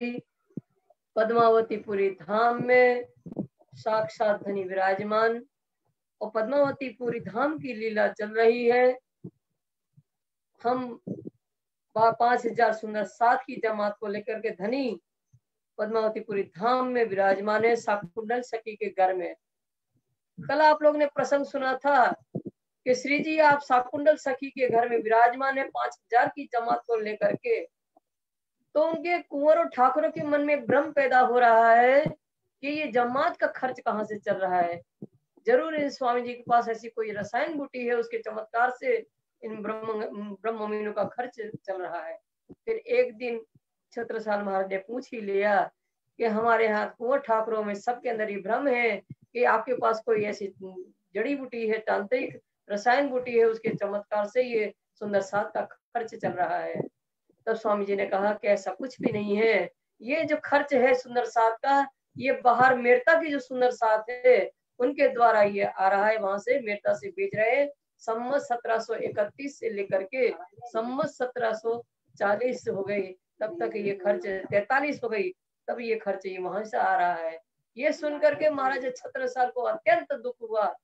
पद्मावतीपुरी धाम में साक्षात धनी विराजमान और पद्मावतीपुरी धाम की लीला चल रही है। हम 5000 सुंदर साथ की जमात को लेकर के धनी पद्मावतीपुरी धाम में विराजमान है, शाकुंतल सखी के घर में। कल आप लोग ने प्रसंग सुना था कि श्री जी आप शाकुंतल सखी के घर में विराजमान है 5000 की जमात को लेकर के। तो उनके कुंवर और ठाकुरों के मन में भ्रम पैदा हो रहा है कि ये जमात का खर्च कहाँ से चल रहा है। जरूर इन स्वामी जी के पास ऐसी कोई रसायन बूटी है, उसके चमत्कार से इन ब्रह्ममीनों का खर्च चल रहा है। फिर एक दिन छत्रसाल महाराज ने पूछ ही लिया कि हमारे यहाँ कुंवर ठाकुरों में सबके अंदर ये भ्रम है कि आपके पास कोई ऐसी जड़ी बूटी है, तांत्रिक रसायन बूटी है, उसके चमत्कार से ये सुंदर साथ का खर्च चल रहा है। तब स्वामी जी ने कहा कि ऐसा कुछ भी नहीं है, ये जो खर्च है सुंदर साथ का, ये बाहर मेरता की जो सुंदर साथ है उनके द्वारा ये आ रहा है, वहां से मेरता से भेज रहे हैं। सम्मत 1731 से लेकर के सम्मत 1740 हो गई, तब तक ये खर्च 43 हो गई, तब ये खर्च ये वहां से आ रहा है। ये सुनकर के महाराज छत्रसाल को अत्यंत दुख हुआ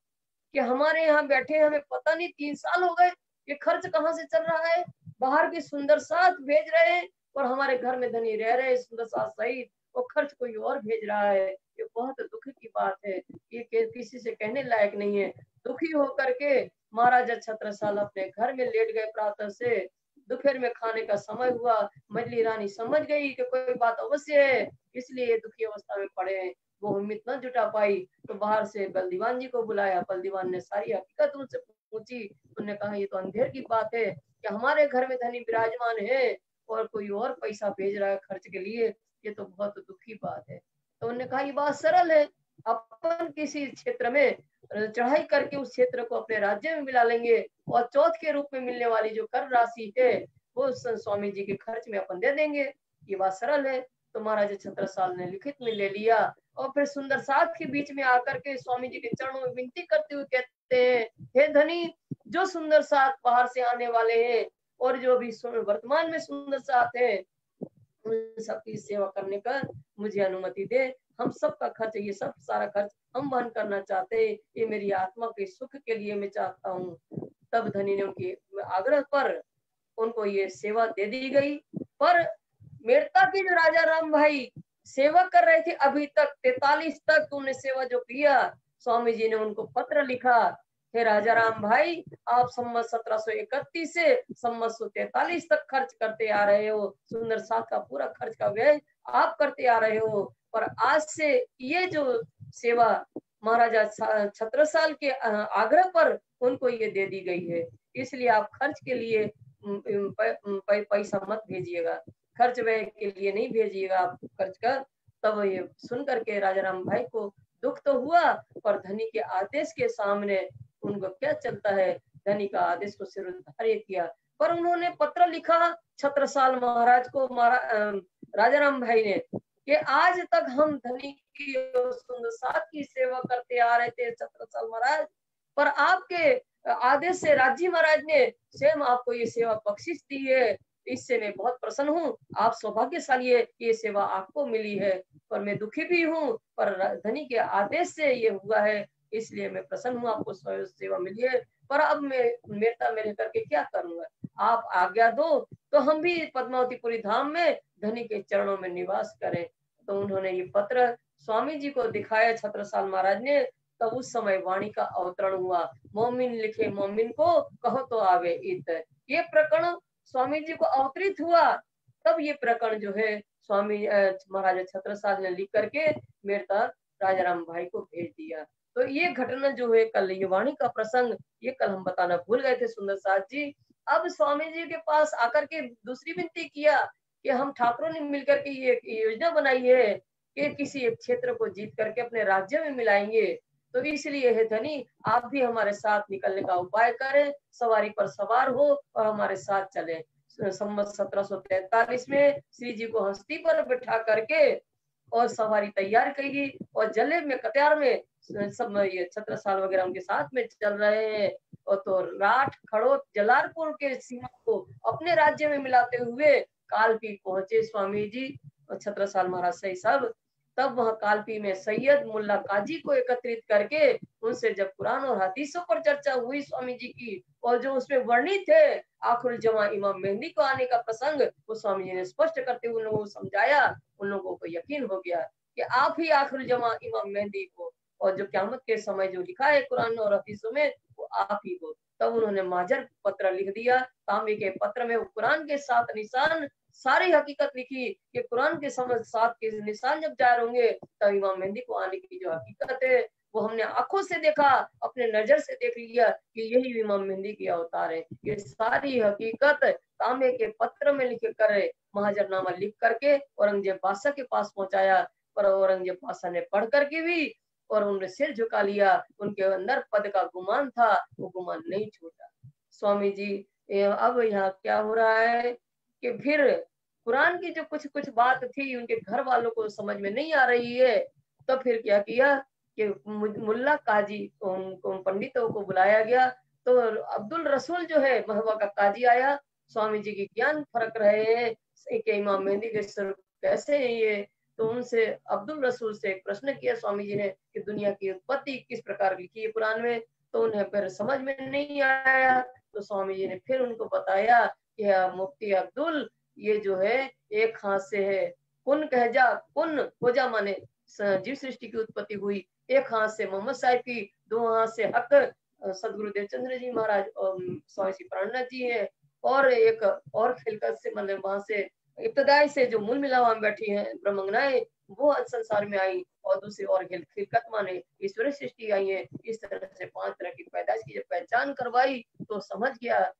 कि हमारे यहाँ बैठे हमें पता नहीं 3 साल हो गए, ये खर्च कहाँ से चल रहा है। बाहर की सुंदर साथ भेज रहे हैं और हमारे घर में धनी रह रहे सुंदर साथ सहित, वो खर्च कोई और भेज रहा है। ये बहुत दुख की बात है, ये किसी से कहने लायक नहीं है। दुखी होकर के महाराजा छत्रसाल अपने घर में लेट गए। प्रातः से दोपहर में खाने का समय हुआ, मजली रानी समझ गई कि कोई बात अवश्य है, इसलिए दुखी अवस्था में पड़े हैं। वो हिम्मत न जुटा पाई तो बाहर से बलदीवान जी को बुलाया। बलदीवान ने सारी हकीकत उनसे पूछी। उन्होंने कहा ये तो अंधेर की बात है कि हमारे घर में धनी विराजमान है और कोई और पैसा भेज रहा है खर्च के लिए, ये तो बहुत दुखी बात है। तो उन्होंने कहा ये बात सरल है, अपन किसी क्षेत्र में चढ़ाई करके उस क्षेत्र को अपने राज्य में मिला लेंगे और चौथ के रूप में मिलने वाली जो कर राशि है वो स्वामी जी के खर्च में अपन दे देंगे, ये बात सरल है। तो महाराजा छत्रसाल ने लिखित में ले लिया और फिर सुंदर साथ के बीच में आकर के स्वामी जी के चरणों में विनती करते हुए कहते हैं, हे धनी, जो सुंदर साथ बाहर से आने वाले हैं और जो भी वर्तमान में सुंदर साथ है, उन सबकी सेवा करने का मुझे अनुमति दे। हम सबका खर्च, ये सब सारा खर्च हम वहन करना चाहते हैं, ये मेरी आत्मा के सुख के लिए मैं चाहता हूँ। तब धनी ने उनके आग्रह पर उनको ये सेवा दे दी गई। पर मेरता के जो राजा राम भाई सेवा कर रहे थे अभी तक 43 तक, उन्हें सेवा जो किया, स्वामी जी ने उनको पत्र लिखा, हे राजा राम भाई, आप सम्मत 1731 से सम्मत 143 तक खर्च करते आ रहे हो, सुंदर साथ का पूरा खर्च का व्यय आप करते आ रहे हो, पर आज से ये जो सेवा महाराजा छत्रसाल के आग्रह पर उनको ये दे दी गई है, इसलिए आप खर्च के लिए पैसा मत भेजिएगा, खर्च व्यय के लिए नहीं भेजिएगा आप खर्च कर। तब ये सुन करके राजा राम भाई को दुख तो हुआ, पर धनी के आदेश के सामने उनको क्या चलता है, धनी का आदेश को सिर धार्य किया। पर उन्होंने पत्र लिखा छत्रसाल महाराज को, राजा राम भाई ने, कि आज तक हम धनी की सुंदर साथ की सेवा करते आ रहे थे छत्रसाल महाराज, पर आपके आदेश से राजी महाराज ने स्वयं आपको ये सेवा बख्शिश दी है, इससे मैं बहुत प्रसन्न हूँ। आप सौभाग्यशाली है, ये सेवा आपको मिली है, पर मैं दुखी भी हूँ, पर धनी के आदेश से ये हुआ है, इसलिए मैं प्रसन्न हूँ, आपको सेवा मिली है। पर अब मैं मेरता में रह करके क्या करूंगा, आप आज्ञा दो तो हम भी पद्मावतीपुरी धाम में धनी के चरणों में निवास करें। तो उन्होंने ये पत्र स्वामी जी को दिखाया छत्रसाल महाराज ने। तब उस समय वाणी का अवतरण हुआ, मोमिन लिखे मोमिन को कहो तो आवे इत। ये प्रकरण स्वामी जी को अवतरित हुआ, तब ये प्रकरण जो है स्वामी महाराजा छत्रसाल ने लिख करके मेरता राजा राम भाई को भेज दिया। तो ये घटना जो है कल, ये वाणी का प्रसंग, ये कल हम बताना भूल गए थे सुंदर साथ जी। अब स्वामी जी के पास आकर के दूसरी विनती किया कि हम ठाकुरों ने मिलकर के ये योजना बनाई है कि किसी एक क्षेत्र को जीत करके अपने राज्य में मिलाएंगे, तो इसलिए है धनी आप भी हमारे साथ निकलने का उपाय करें, सवारी पर सवार हो और हमारे साथ चले। सम्मत 1743 में श्री जी को हस्ती पर बिठा करके और सवारी तैयार करी और जले में कतार में सब ये छत्रसाल वगैरह उनके साथ में चल रहे हैं। और तो राठ खड़ोत जलालपुर के सीमा को अपने राज्य में मिलाते हुए कालपी पहुंचे स्वामी जी। और छत्रसाल महाराज सही सब, तब वह कालपी में सैयद मुल्ला काजी को एकत्रित करके उनसे जब कुरान और हदीसों पर चर्चा हुई स्वामी जी की, और जो उसमें वर्णित थे आखिरुल जमा इमाम मेहंदी को आने का प्रसंग, वो स्वामी जी ने स्पष्ट करते हुए उन लोगों को समझाया। उन लोगों को यकीन हो गया कि आप ही आखिरुल जमा इमाम मेहंदी को, और जो क़यामत के समय जो लिखा है कुरान और हदीसों में वो आप ही हो। तब उन्होंने माजर पत्र लिख दिया। तांबे के पत्र में वो कुरान के 7 निशान सारी हकीकत लिखी कि कुरान के समझ 7 के निशान जब जाहिर होंगे तब इमाम मेहंदी को आने की जो हकीकत है वो हमने आंखों से देखा, अपने नजर से देख लिया कि यही इमाम मेहंदी की अवतार है। ये सारी हकीकत तांबे के पत्र में लिख कर महाजरनामा लिख करके औरंगजेब बादशाह के पास पहुंचाया। पर औरंगजेब बादशाह ने पढ़ करके भी और उन्होंने सिर झुका लिया। उनके अंदर पद का गुमान था, वो गुमान नहीं छूटा। स्वामी जी अब यहाँ क्या हो रहा है कि फिर कुरान की जो कुछ कुछ बात थी उनके घर वालों को समझ में नहीं आ रही है, तो फिर क्या किया कि मुल्ला काजी पंडितों को बुलाया गया। तो अब्दुल रसूल जो है महवा का काजी आया, स्वामी जी की ज्ञान फरक रहे हैं कि इमाम मेहंदी के स्वरूप कैसे है ये। तो उनसे अब्दुल रसूल से एक प्रश्न किया स्वामी जी ने कि दुनिया की उत्पत्ति किस प्रकार लिखी है कुरान में। तो उन्हें फिर समझ में नहीं आया। तो स्वामी जी ने फिर उनको बताया कि मुफ्ती अब्दुल ये जो है एक हाथ से है, कुन कह जा, कुन हो जा माने जीव सृष्टि की उत्पत्ति हुई। एक हाथ से मोहम्मद साहिब की, दो हाथ से हक सदगुरु देवचंद्र जी महाराज और स्वामी श्री प्राणनाथ जी है, और एक और खिलकत से मतलब वहां से इब्तदाई से जो मूल मिलावा में बैठी है ब्रह्मंगनाएं वो संसार में आई, और दूसरी और खिलकत माने ईश्वरी सृष्टि आई है। इस तरह से 5 तरह की पैदाइश की जब पहचान करवाई तो समझ गया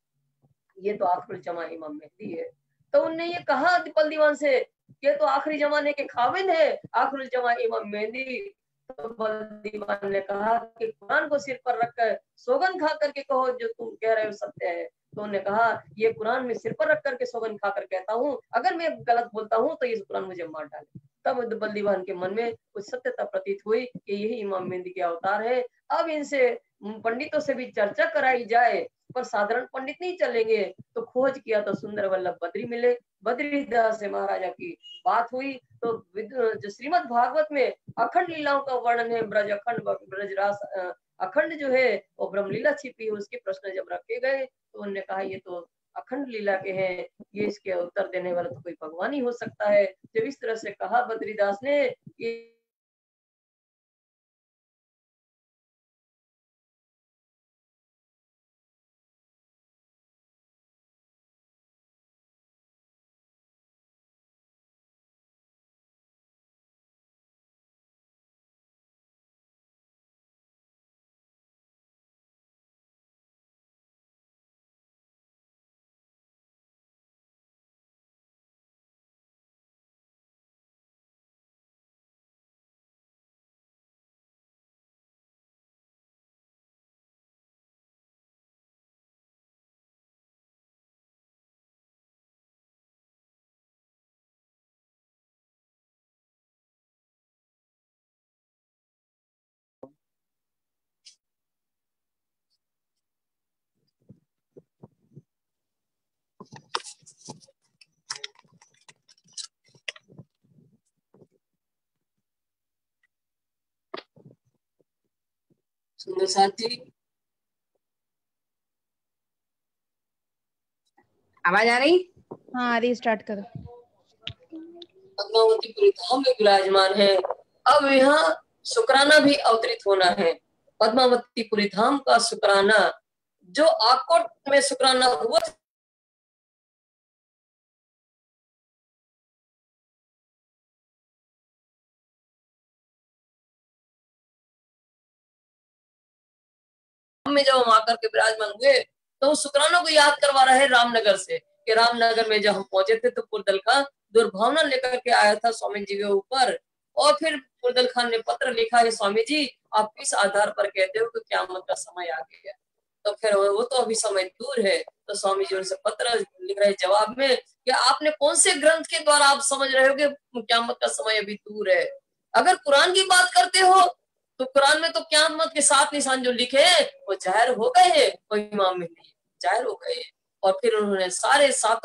ये तो आखिरी जमा इमाम मेहदी है। तो उनने ये कहा बल दीवान से ये तो आखिरी जमाने के खाविंद है, आखिरी जमा इमाम मेहदी। तो बल दीवान ने कहा कि कुरान को सिर पर रखकर सौगंध खा करके कहो जो तुम कह रहे हो सत्य है। तो उन्होंने कहा ये कुरान में सिर पर रख करके सौगंध खाकर कहता हूँ, अगर मैं गलत बोलता हूँ तो ये कुरान मुझे मार डाले। तब बल दीवान के मन में कुछ सत्यता प्रतीत हुई कि यही इमाम मेहदी के अवतार है। अब इनसे पंडितों से भी चर्चा कराई जाए, पर साधारण पंडित नहीं चलेंगे। तो खोज किया तो सुंदर वल्लभ बद्री मिले। बद्रीदास से महाराजा की बात हुई। तो जो श्रीमद् भागवत में अखंड लीलाओं का वर्णन है, ब्रज अखंड ब्रजरास अखंड जो है वो ब्रह्मलीला छिपी है, उसके प्रश्न जब रखे गए तो उन्होंने कहा ये तो अखंड लीला के हैं, ये इसके उत्तर देने वाला तो कोई भगवान ही हो सकता है। जब इस तरह से कहा बद्रीदास ने कि सुंदर साथी आवाज आ रही? हाँ आ रही, स्टार्ट करो। पद्मावतीपुरी धाम में विराजमान है। अब यहाँ शुक्राना भी अवतरित होना है। पद्मावतीपुरी धाम का शुक्राना जो आकोट में शुक्राना हुआ में जब हम आकर के विराजमान हुए तो शुक्राना को याद करवा रहे रामनगर से कि रामनगर में जब हम पहुंचे थे तो पुरदल खान दुर्भावना लेकर के आया था स्वामी जी के ऊपर, और फिर पुरदल खान ने पत्र लिखा है स्वामी जी आप किस आधार पर कहते हो कि क़यामत का समय आ गया। तो फिर वो तो अभी समय दूर है। तो स्वामी जी उनसे पत्र लिख रहे जवाब में कि आपने कौन से ग्रंथ के द्वारा आप समझ रहे हो कि क़यामत का समय अभी दूर है। अगर कुरान की बात करते हो तो कुरान में तो क़यामत के 7 निशान जो लिखे हैं वो जाहिर हो गए हैं, वो इमाम मेहदी जाहिर हो गए। और फिर उन्होंने सारे 7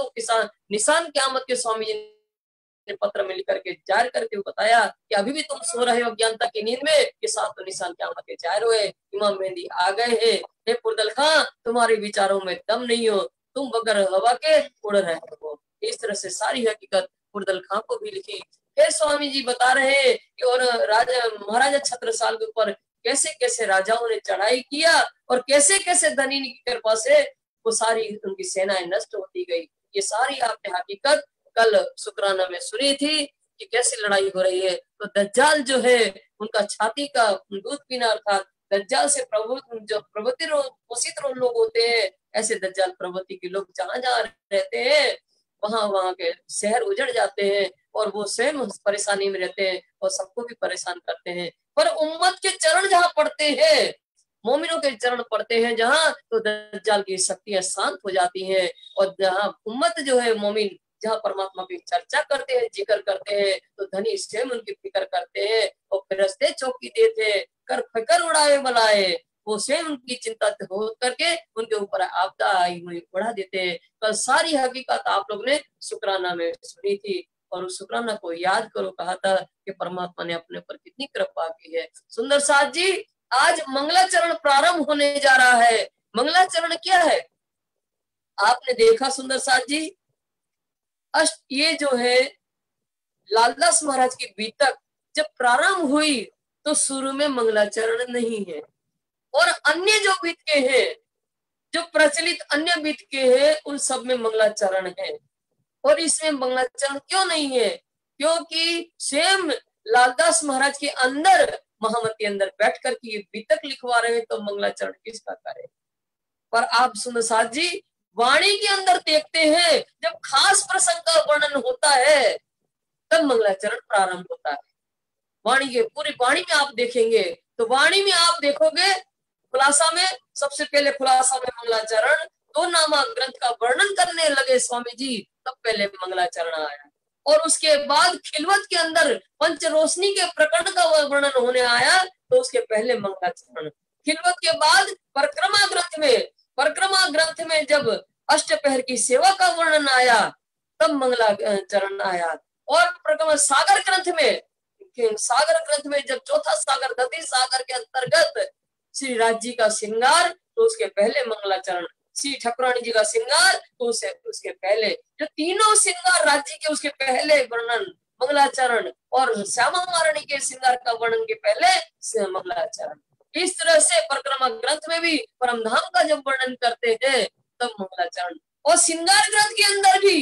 निशान क़यामत के स्वामी जी अपने पत्र में लिख करके जाहिर करके बताया कि अभी भी तुम सो रहे हो अज्ञानता की नींद में, ये सातों निशान क़यामत के जाहिर हुए। इमाम मेहदी आ गए हैं। हे पुरदल खां, तुम्हारे विचारों में दम नहीं हो, तुम बगैर हवा के उड़ रहे हो। इस तरह से सारी हकीकत पुरदल खां को भी लिखी। फिर स्वामी जी बता रहे हैं कि और राजा महाराजा छत्रसाल के ऊपर कैसे कैसे राजाओं ने चढ़ाई किया और कैसे कैसे धनी की कृपा से वो सारी उनकी सेनाएं नष्ट होती गई। ये सारी आपने हकीकत कल शुक्राना में सुनी थी कि कैसी लड़ाई हो रही है। तो दज्जाल जो है उनका छाती का दूध पीना, अर्थात दज्जाल से जो प्रवृत्ति पोषित लोग होते हैं, ऐसे दज्जाल प्रवृत्ति के लोग जहां जहां रहते हैं वहां के शहर उजड़ जाते हैं और वो स्वयं परेशानी में रहते हैं और सबको भी परेशान करते हैं। पर उम्मत के चरण जहाँ पड़ते हैं, मोमिनों के चरण पड़ते हैं जहाँ, तो दज्जाल की शक्तियां शांत हो जाती हैं। और जहाँ उम्मत जो है मोमिन जहाँ परमात्मा की चर्चा करते हैं, जिक्र करते हैं, तो धनी स्वयं उनकी फिक्र करते हैं और फिरस्ते चौकी देते कर फिकर उड़ाए बलाए, वो स्वयं उनकी चिंता हो करके उनके ऊपर आपदा आई हुई बढ़ा देते हैं। कल सारी हकीकत आप लोग ने शुक्राना में सुनी थी और उस शुक्राना को याद करो, कहा था कि परमात्मा ने अपने ऊपर कितनी कृपा की है। सुंदर साथ जी, आज मंगलाचरण प्रारंभ होने जा रहा है। मंगलाचरण क्या है आपने देखा सुंदर साथ जी? ये जो है लालदास महाराज की बीतक जब प्रारंभ हुई तो शुरू में मंगलाचरण नहीं है, और अन्य जो बीतके हैं, जो प्रचलित अन्य बीतके हैं, उन सब में मंगलाचरण है। और इसमें मंगलाचरण क्यों नहीं है? क्योंकि स्वयं लालदास महाराज के अंदर महामती अंदर बैठ कर के ये बीतक लिखवा रहे हैं, तो मंगलाचरण किसका करे? पर आप सुनो साथ जी, वाणी के अंदर देखते हैं जब खास प्रसंग का वर्णन होता है तब मंगलाचरण प्रारंभ होता है। वाणी के पूरी वाणी में आप देखेंगे तो वाणी में आप देखोगे खुलासा में, सबसे पहले खुलासा में मंगलाचरण, दो नामा ग्रंथ का वर्णन करने लगे स्वामी जी, तब पहले मंगलाचरण आया। और उसके बाद खिलवत के अंदर पंच रोशनी के प्रकरण का वर्णन होने आया, तो उसके पहले मंगलाचरण। खिलवत के बाद परिक्रमा ग्रंथ में जब अष्टपहर की सेवा का वर्णन आया तब मंगलाचरण आया। और सागर ग्रंथ में जब चौथा सागर दधी सागर के अंतर्गत श्री राज जी का श्रृंगार, तो उसके पहले मंगलाचरण। श्री ठाकुरानी जी का श्रृंगार, तो उसके पहले जो तीनों श्रृंगार राज्य के, उसके पहले वर्णन मंगलाचरण, और श्यामा महारानी के श्रृंगार का वर्णन के पहले मंगलाचरण। इस तरह से परिक्रमा ग्रंथ में भी परमधाम का जब वर्णन करते हैं तब मंगलाचरण। और श्रृंगार ग्रंथ के अंदर भी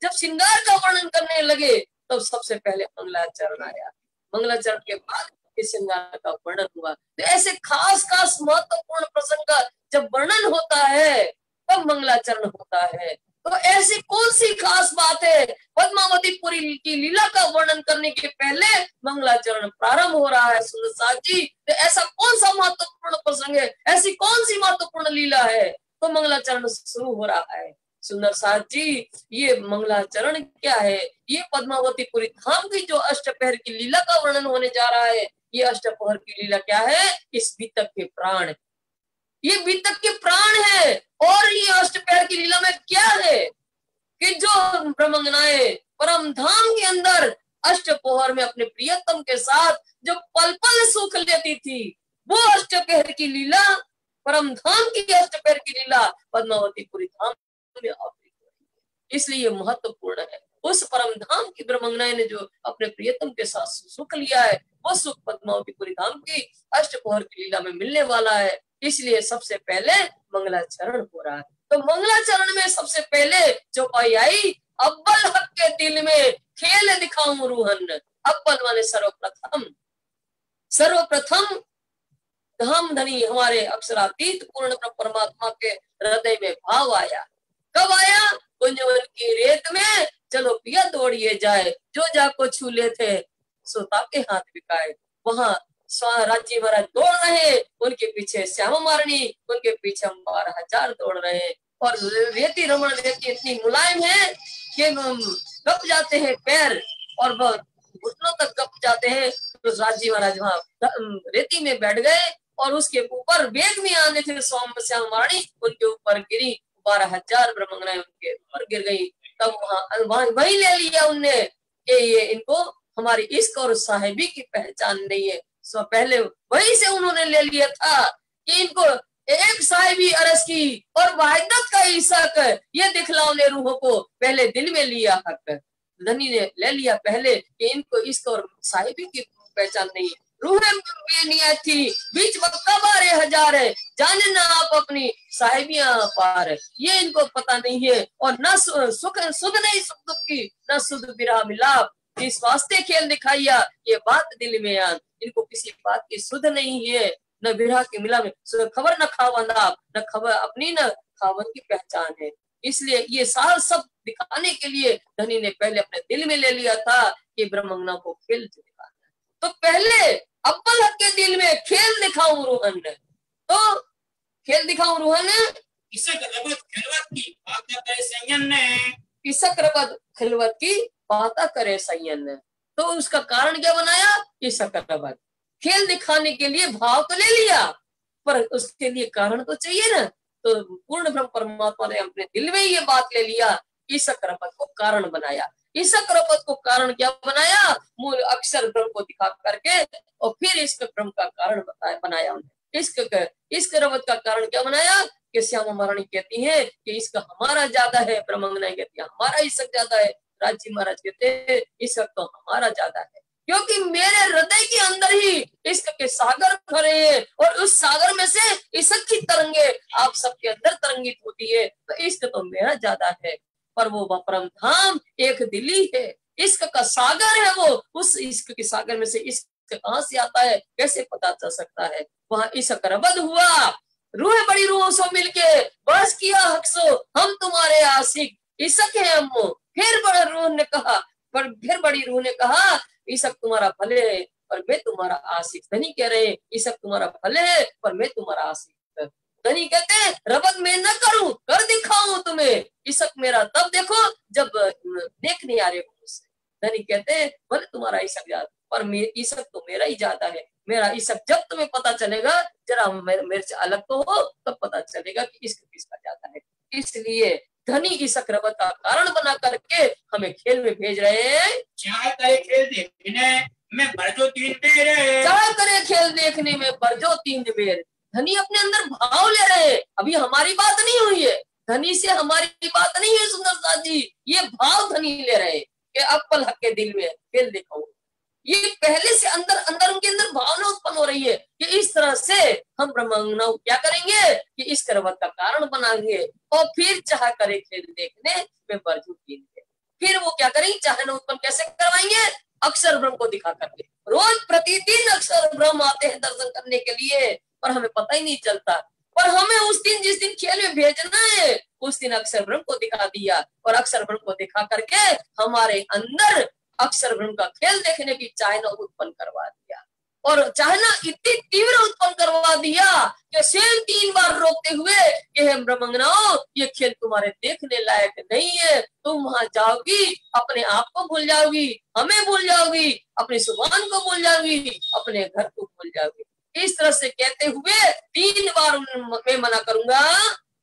जब श्रृंगार का वर्णन करने लगे तब सबसे पहले मंगलाचरण आया। मंगलाचरण के बाद श्रृंगार का वर्णन हुआ। तो ऐसे खास महत्वपूर्ण प्रसंग का जब वर्णन होता है तब मंगलाचरण होता है। तो ऐसी कौन सी खास बात है? पद्मावतीपुरी की लीला का वर्णन करने के पहले मंगलाचरण प्रारंभ हो रहा है सुंदर साथ जी। तो ऐसा कौन सा महत्वपूर्ण प्रसंग है, ऐसी कौन सी महत्वपूर्ण लीला है, तो मंगलाचरण शुरू हो रहा है। सुंदर साथ जी, ये मंगलाचरण क्या है? ये पद्मावतीपुरी धाम की जो अष्टपहर की लीला का वर्णन होने जा रहा है, ये अष्टपहर की लीला क्या है? इस बीतक के प्राण, ये बीतक के प्राण है। और ये अष्टपहर की लीला में क्या है कि जो ब्रह्मंगनाएं परम धाम के अंदर अष्टपहर में अपने प्रियतम के साथ जो पल पल सुख लेती थी, वो अष्टपहर की लीला, परम धाम की अष्टपहर की लीला पद्मावतीपुरी धाम में अवतरित हुई है। इसलिए महत्वपूर्ण है। उस परम धाम की ब्रह्मंगनाएं ने जो अपने प्रियतम के साथ सुख लिया है, वो सुख पद्मावतीपुरी धाम की अष्टपहर की लीला में मिलने वाला है। इसलिए सबसे पहले मंगलाचरण हो रहा है। तो मंगलाचरण में सबसे पहले चौपाई आई, अव्वल हक के दिल में खेल दिखाऊं रूहन। अव्वल माने सर्वप्रथम धाम धनी हमारे अक्षरातीत पूर्ण परमात्मा के हृदय में भाव आया। कब आया? कुंजवन की रेत में चलो पिया दौड़िए जाए, जो जाको छू लेते सोता के हाथ बिकाए। वहां राज्य महाराज दौड़ रहे, उनके पीछे श्यामा महारानी, उनके पीछे 12,000 दौड़ रहे। और रेती रमण रेती इतनी मुलायम है कि गप जाते हैं पैर और घुटनों तक गप जाते हैं। तो राज्य महाराज वहां रेती में बैठ गए और उसके ऊपर वेग में आने थे श्यामा महारानी, उनके ऊपर गिरी। 12,000 ब्रह्मंगनाएं उनके ऊपर गिर गई। तब वहीं ले लिया उनने कि ये इनको हमारी इश्क और साहिबी की पहचान नहीं है। सो पहले वही से उन्होंने ले लिया था कि इनको एक साहिबी अरस की और वाहिदत का इशक ये दिखलाने रूहों को पहले दिल में लिया हक। धनी ने ले लिया पहले कि इनको इश्क और साहिबी की पहचान नहीं। रूहें बेनियत थी बीच मक्का बारे हजार है, जाने ना आप अपनी साहिबियां पार, ये इनको पता नहीं है। और न सुख सुध नहीं सुख दुख की, न सुध बिरहा मिलाप, इस वास्ते खेल दिखाइया ये बात दिल में आन। इनको किसी बात की सुध नहीं है, न बिरहा की मिला में खबर, न खावन आप, न खबर अपनी, न खावन की पहचान है। इसलिए ये साल सब दिखाने के लिए धनी ने पहले अपने दिल में ले लिया था कि ब्रह्मंगना को खेल दिखाना। तो पहले अव्वल हक के दिल में खेल दिखाऊं रूहन, तो खेल दिखाऊं रूहन इसक रबत खिलवत की बात करे संयन ने, इसक रबत खिलवत की बात करे संयन ने। तो उसका कारण क्या बनाया? इसक रबत खेल दिखाने के लिए भाव तो ले लिया, पर उसके लिए कारण तो चाहिए ना। तो पूर्ण ब्रह्म परमात्मा ने अपने दिल में ये बात ले लिया, ईशक रपत को कारण बनाया। ईशक रपत को कारण क्या बनाया? मूल अक्षर ब्रह्म को दिखा करके, और फिर इसके ब्रह्म का कारण बनाया उन्हें। इश्क रपत का कारण क्या बनाया? कि श्यामा महारानी कहती है कि इसका हमारा ज्यादा है, ब्रह्मंगना कहती है हमारा इश्क ज्यादा है, राजी महाराज कहते हैं इश्क तो हमारा ज्यादा है, क्योंकि मेरे हृदय के अंदर ही इश्क के सागर भरे हैं, और उस सागर में से इश्क की तरंगे आप सबके अंदर तरंगित होती है। तो इश्क तो मेरा ज्यादा है, पर वो परम धाम एक दिली है, इश्क का सागर है वो। उस इश्क के सागर में से इश्क कहाँ से आता है, कैसे पता चल सकता है? वहां इश्क रबद हुआ, रूह बड़ी रूहों से मिलके बस किया हक सो, हम तुम्हारे आशिक इश्क है हम। फिर बड़ा रूह ने कहा, पर फिर बड़ी रूह ने कहा इश्क तुम्हारा भले है पर मैं तुम्हारा आशिक। धनी कह रहे इश्क तुम्हारा भले है पर मैं तुम्हारा आशिक। धनी कहते हैं रबत मैं न करूं, कर दिखाऊं तुम्हें, इश्क मेरा तब देखो जब देख नहीं आ रहे हो मुझसे। धनी कहते हैं भले तुम्हारा इश्क ज्यादा, पर इश्क तो मेरा ही ज्यादा है। मेरा इश्क जब तुम्हें पता चलेगा, जरा मेरे से अलग तो हो, तब पता चलेगा कि इश्क किसका ज्यादा है। इसलिए धनी इश्क रबत का कारण बना करके हमें खेल में भेज रहे हैं। चाहे करे खेल देखने में बरजो तीन बेर, चाहे करे खेल देखने में बरजो तीन बेर। धनी अपने अंदर भाव ले रहे हैं, अभी हमारी बात नहीं हुई है, धनी से हमारी बात नहीं है सुंदर साथ जी, ये भाव धनी ले रहे हैं कि अप्पल हक के दिल में खेल दिखाऊं। ये पहले से अंदर अंदर उनके अंदर भावना उत्पन्न हो रही है कि इस तरह से हम ब्रह्मंगना क्या करेंगे कि इस करवत का कारण बनाएंगे, और फिर चाह करे खेल देखने में बरजू कीनेंगे। फिर वो क्या करेंगे, चाहना उत्पन्न कैसे करवाएंगे? अक्षर ब्रह्म को दिखा करके। रोज प्रतिदिन अक्षर ब्रह्म आते हैं दर्शन करने के लिए, पर हमें पता ही नहीं चलता। पर हमें उस दिन जिस दिन खेल में भेजना है, उस दिन अक्षर ब्रह्म को दिखा दिया, और अक्षर ब्रह्म को दिखा करके हमारे अंदर अक्षर ब्रह्म का खेल देखने की चाहना उत्पन्न करवा दिया, और चाहना इतनी तीव्र उत्पन्न करवा दिया कि स्वयं 3 बार रोकते हुए कि हे ब्रह्मंगनाओं, ये खेल तुम्हारे देखने लायक नहीं है, तुम वहां जाओगी अपने आप को भूल जाओगी, हमें भूल जाओगी, अपनी सुभान को भूल जाओगी, अपने घर को भूल जाओगी। इस तरह से कहते हुए 3 बार मैं मना करूंगा,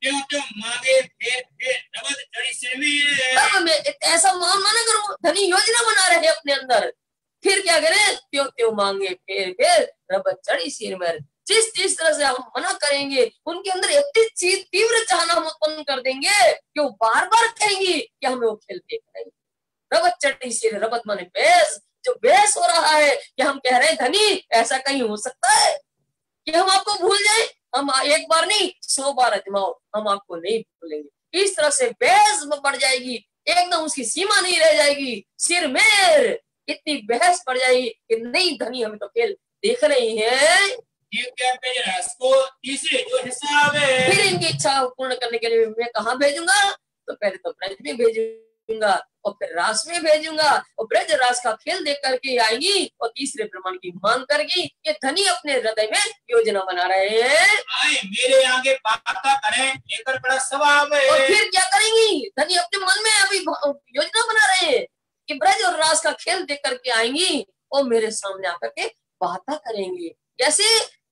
मांगे फिर रबत जड़ी से में, तब मैं ऐसा मना करूं। धनी योजना बना रहे अपने अंदर, फिर क्या करें, त्यों त्यों मांगे फिर रबत चढ़ी सिर में। जिस तरह से हम मना करेंगे, उनके अंदर इतनी तीव्र चाहना हम उत्पन्न कर देंगे कि वो बार बार कहेंगी कि हमें वो खेल देखना है। रबत चढ़ी सिर, रबत माने बहस, जो बहस हो रहा है कि हम कह रहे हैं धनी ऐसा कहीं हो सकता है कि हम आपको भूल जाए? हम एक बार नहीं 100 बार अजमाओ, हम आपको नहीं भूलेंगे। इस तरह से बहस बढ़ जाएगी, एकदम उसकी सीमा नहीं रह जाएगी, सिर में इतनी बहस बढ़ जाएगी कि नहीं धनी हमें तो खेल देख रही है। ये क्या को तीसरे जो हिसाब है, फिर इनकी इच्छा पूर्ण करने के लिए मैं कहाँ भेजूंगा? तो पहले तो ब्रज में भेजूंगा, और फिर रास में भेजूंगा, और ब्रज रास का खेल देख करके आएंगी, और तीसरे ब्रह्मांड की मांग करेगी। ये धनी अपने हृदय में योजना बना रहे हैं, आए मेरे आगे बाता करें लेकर बड़ा स्वभाव है। और फिर क्या करेंगी? धनी अपने मन में अभी योजना बना रहे हैं कि ब्रज और रास का खेल देख करके आएंगी, और मेरे सामने आकर के बातें करेंगी। कैसे?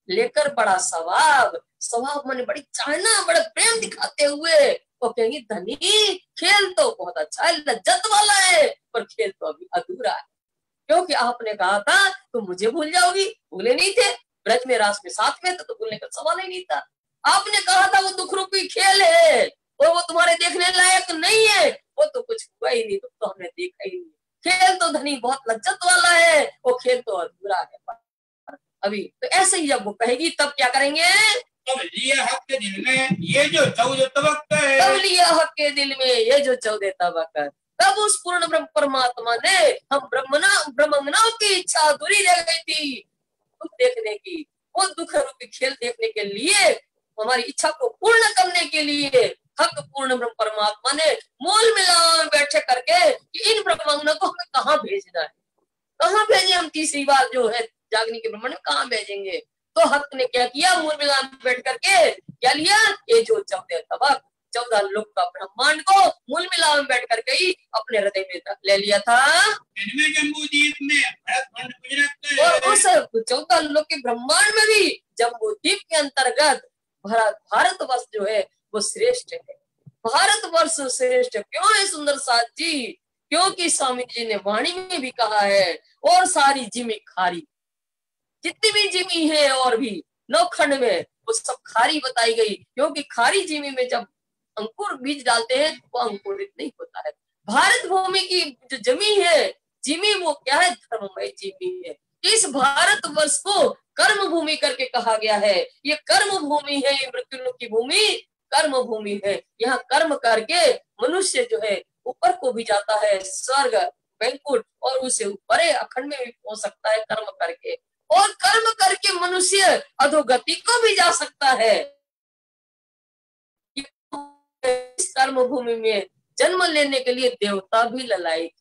लेकर बड़ा स्वभाव, स्वभाव माने बड़ी चाहना, बड़ा प्रेम दिखाते हुए वो कहेंगे धनी खेल तो बहुत अच्छा है, लज्जत वाला है, पर खेल तो अभी अधूरा है, क्योंकि आपने कहा था तुम मुझे भूल जाओगी, भूले नहीं थे, ब्रज में रास में साथ में तो भूलने का सवाल ही नहीं था। आपने कहा था वो दुख रूपी खेल है और वो तुम्हारे देखने लायक नहीं है, वो तो कुछ हुआ ही नहीं, तो हमने देखा ही नहीं। खेल तो धनी बहुत लज्जत वाला है, वो खेल तो अधूरा है अभी। तो ऐसे ही जब वो कहेगी तब क्या करेंगे? तब लिया हक के दिल में ये जो 14 तबक है, तब लिया हक के दिल में ये जो 14 तबक है। तब उस पूर्ण ब्रह्म परमात्मा ने हम ब्रह्मंगनाओं की इच्छा अधूरी रह गई थी दुख देखने की, वो दुख रूपी खेल देखने के लिए, हमारी इच्छा को पूर्ण करने के लिए हक पूर्ण ब्रह्म परमात्मा ने मूल मिलावा में बैठे करके कि इन ब्रह्मांगनों को हमें कहाँ भेजना है, कहाँ भेजे हम, तीसरी बार जो है जागने के ब्रह्मांड में कहाँ भेजेंगे? तो हक ने क्या किया, मूल मिलान में बैठ करके क्या लिया, ये जो 14 तबक 14 लोक का ब्रह्मांड को मूल मिलान में बैठ करके ही अपने हृदय में ले लिया था। इनमें जम्बूद्वीप में भरतखंड गुजरात और उस 14 लोक के ब्रह्मांड में भी जम्बूद्वीप के अंतर्गत भारतवर्ष जो है वो श्रेष्ठ है। भारतवर्ष श्रेष्ठ क्यों है सुंदर साथ जी? क्योंकि स्वामी जी ने वाणी में भी कहा है, और सारी जिमी खारी, जितनी भी जिमी है और भी नौखंड में वो सब खारी बताई गई, क्योंकि खारी जिमी में जब अंकुर बीज डालते हैं वो अंकुरित नहीं होता है। भारत भूमि की जो जमी है जिमी, वो क्या है, धर्ममय जिमी है। इस भारत वर्ष को कर्म भूमि करके कहा गया है। ये कर्म भूमि है, ये मृत्यु की भूमि कर्म भूमि है। यहाँ कर्म करके मनुष्य जो है ऊपर को भी जाता है, स्वर्ग बैंकुट और उसे ऊपर अखंड में भी पहुंच सकता है कर्म करके, और कर्म करके मनुष्य अधोगति को भी जा सकता है। इस कर्म भूमि में जन्म लेने के लिए देवता भी ललाए थे,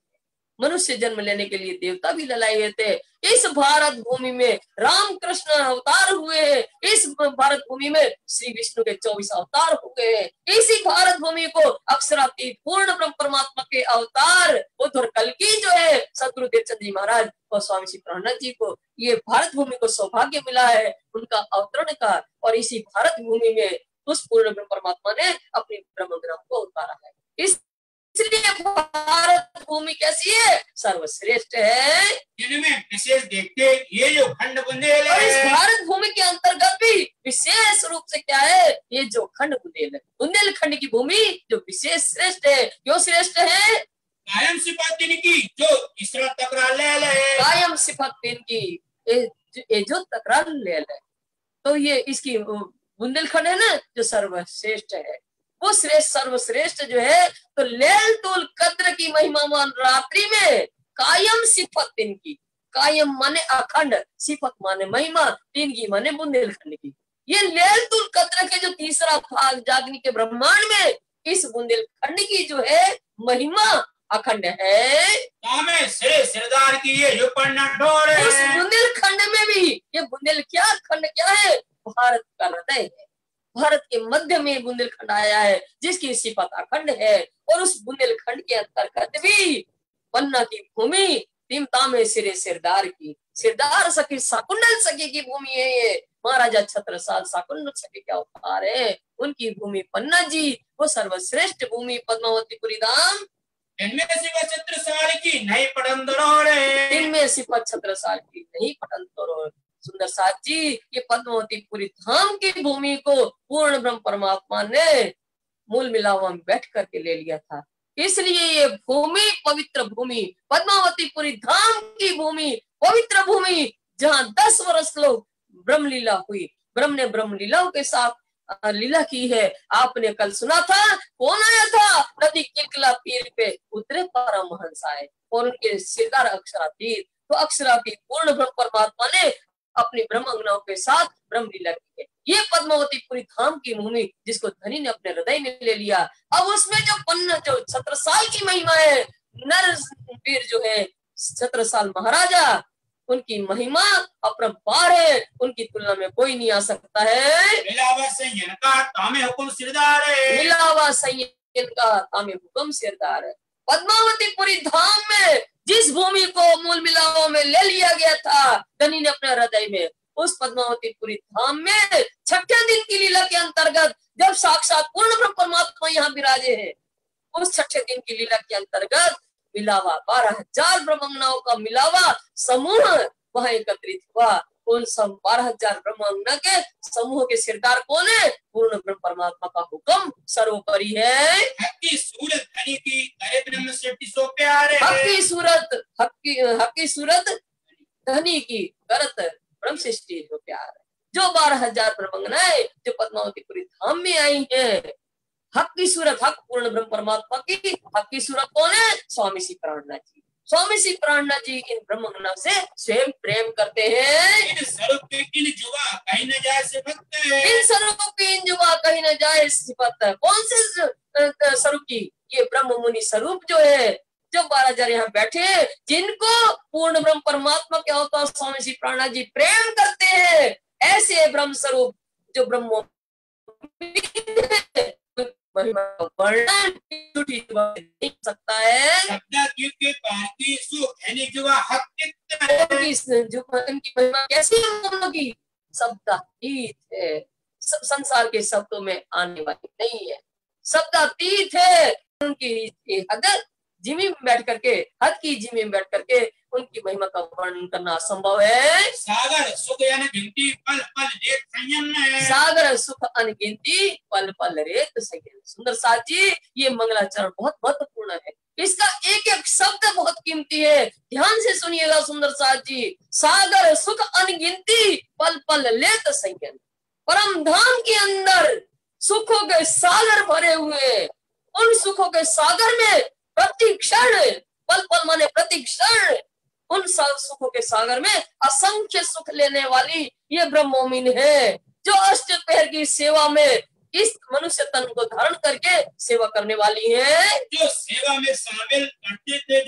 मनुष्य जन्म लेने के लिए देवता भी ललाए थे। इस भारत भूमि में राम कृष्ण अवतार हुए हैं, इस भारत भूमि में श्री विष्णु के 24 अवतार हुए हैं। इसी भारत भूमि को अक्षरातीत पूर्ण ब्रह्म परमात्मा के अवतार उद्धर कल्कि जो है सदगुरु देवचंद जी महाराज और स्वामी श्री प्रहलाद जी को ये भारत भूमि को सौभाग्य मिला है उनका अवतरण का, और इसी भारत भूमि में उस पूर्ण ब्रह्म परमात्मा ने अपनी ब्रह्मग्रह को उतारा है। इसलिए भारत भूमि कैसी है, सर्वश्रेष्ठ है। इनमें विशेष देखते ये जो खंड बुंदेल और इस है, भारत भूमि के अंतर्गत भी विशेष रूप से क्या है, ये जो खंड बुंदेल है, बुंदेलखंड की भूमि जो विशेष श्रेष्ठ है। क्यों श्रेष्ठ है? कायम सिफत इनकी जो तीसरा तकरार ले ले, कायम सिफत इनकी ये जो तकरार ले ले, तो ये इसकी बुंदेलखंड है ना जो सर्वश्रेष्ठ है, वो श्रेष्ठ सर्वश्रेष्ठ जो है। तो लैल तुल कद्र की महिमावान रात्रि में कायम सिफत इनकी, कायम माने अखंड, सिफत माने महिमा, तीन की माने बुंदेलखंड की। ये लैल तुल कद्र के जो तीसरा भाग जागनी के ब्रह्मांड में इस बुंदेलखंड की जो है महिमा अखंड है। सिरदार की ये जो पन्ना ढोर है, उस बुंदेलखंड में भी ये बुंदेल क्या खंड क्या है, भारत का हृदय है। भारत के मध्य में बुंदेलखंड आया है जिसकी सिफत अखंड है, और उस बुंदेलखंड के अंतर्गत भी पन्ना की भूमि तिमता में सिरे सिरदार की, सिरदार सखी शाकुंडल सखी की भूमि है ये। महाराजा छत्रसाल शाकुंडल सखी के अवतार है, उनकी भूमि पन्ना जी, वो सर्वश्रेष्ठ भूमि पद्मावतीपुरी धाम। इनमें सिफत छत्रसाल की नहीं पठन दरोड़ है, इनमें सिफत छत्रसाल की नहीं पठन दरोड़। सुंदर साथ जी, ये पद्मावतीपुरी धाम की भूमि को पूर्ण ब्रह्म परमात्मा ने मूल मिलावा में बैठ करके ले लिया था। इसलिए ये भूमि पवित्र भूमि, पद्मावतीपुरी धाम की भूमि पवित्र भूमि, जहाँ 10 वर्ष लोग ब्रह्म लीला हुई, ब्रह्म ने ब्रह्म लीलाओं के साथ लीला की है। आपने कल सुना था, कौन आया था? नदी किलकिला तीर पे उतरे परमहंस आए और उनके सिरदार अक्षरातीत। तो अक्षरातीत पूर्ण ब्रह्म परमात्मा ने अपनी ब्रह्मांगनाओं के साथ ब्रह्म लीला की है। ये पद्मावतीपुरी धाम की भूमि जिसको धनी ने अपने हृदय में ले लिया। अब उसमें जो पन्ना जो छत्रसाल की महिमा है, नर वीर जो है छत्रसाल महाराजा, उनकी महिमा अपरंपार है, उनकी तुलना में कोई नहीं आ सकता है। मिलावा संयन का तामे हुकुम सिरदार है, मिलावा संयन का तामे हुकुम सिरदार है। पद्मावतीपुरी धाम में जिस भूमि को मूल मिलावों में ले लिया गया था धनी ने अपने हृदय में, उस पद्मावतीपुरी धाम में छठे दिन की लीला के अंतर्गत जब साक्षात पूर्ण ब्रह्म परमात्मा यहाँ विराजे हैं, उस छठे दिन की लीला के अंतर्गत मिलावा 12,000 ब्रह्मांगनाओं का मिलावा समूह वहां एकत्रित हुआ। उन सब 12,000 ब्रह्मांगना के समूह के सिरदार कौन है? पूर्ण ब्रह्म परमात्मा का हुक्म सर्वोपरि है। हक की सूरत धनी की करे ब्रह्म सृष्टि सो प्यारे। हक की सूरत धनी की करत ब्रह्म सृष्टि जो प्यार है। जो 12,000 ब्रह्मांगनाएं जो पद्मावतीपुरी धाम में आई है, हक की सूरत, हक पूर्ण ब्रह्म परमात्मा की हक की सूरत कौन है? स्वामी श्री प्राणनाथ जी। स्वामी श्री प्राणनाथ जी इन ब्रह्मांगना से स्वयं प्रेम करते हैं। इन स्वरूप के इन जुआ कहीं न जाए सिफत है। इन स्वरूप की इन जुआ कहीं न जाए सिफत है। कौन से स्वरूप की? ये ब्रह्म मुनि स्वरूप जो है, जो 12,000 यहाँ बैठे हैं, जिनको पूर्ण ब्रह्म परमात्मा के अवतार स्वामी श्री प्राणनाथ जी प्रेम करते हैं, ऐसे ब्रह्म स्वरूप जो ब्रह्म वर्णन नहीं सकता है। इनकी महिमा कैसी है? शब्दातीत है, संसार के शब्दों में आने वाली नहीं है, शब्दातीत है। उनकी हद जिमी में बैठ करके, हद की जिमी में बैठ करके उनकी महिमा का वर्णन करना असंभव है। सागर सुख अनगिनती पल पल रेत संयम है। सागर सुख अनगिनती पल पल रेत संयम। सुंदर साथ जी, ये मंगलाचरण बहुत महत्वपूर्ण है। इसका एक एक शब्द बहुत कीमती है। ध्यान से सुनिएगा सुंदर साथ जी। सागर सुख अनगिनती पल पल लेत संयम। परम धाम के अंदर सुखों के सागर भरे हुए, उन सुखों के सागर में प्रति क्षण, पल पल माने प्रति क्षण, उन सुखों के सागर में असंख्य सुख लेने वाली ये ब्रह्मोमिन है, जो अष्ट पहर की सेवा में इस मनुष्य तन को धारण करके सेवा करने वाली है। जो सेवा में शामिल करते थे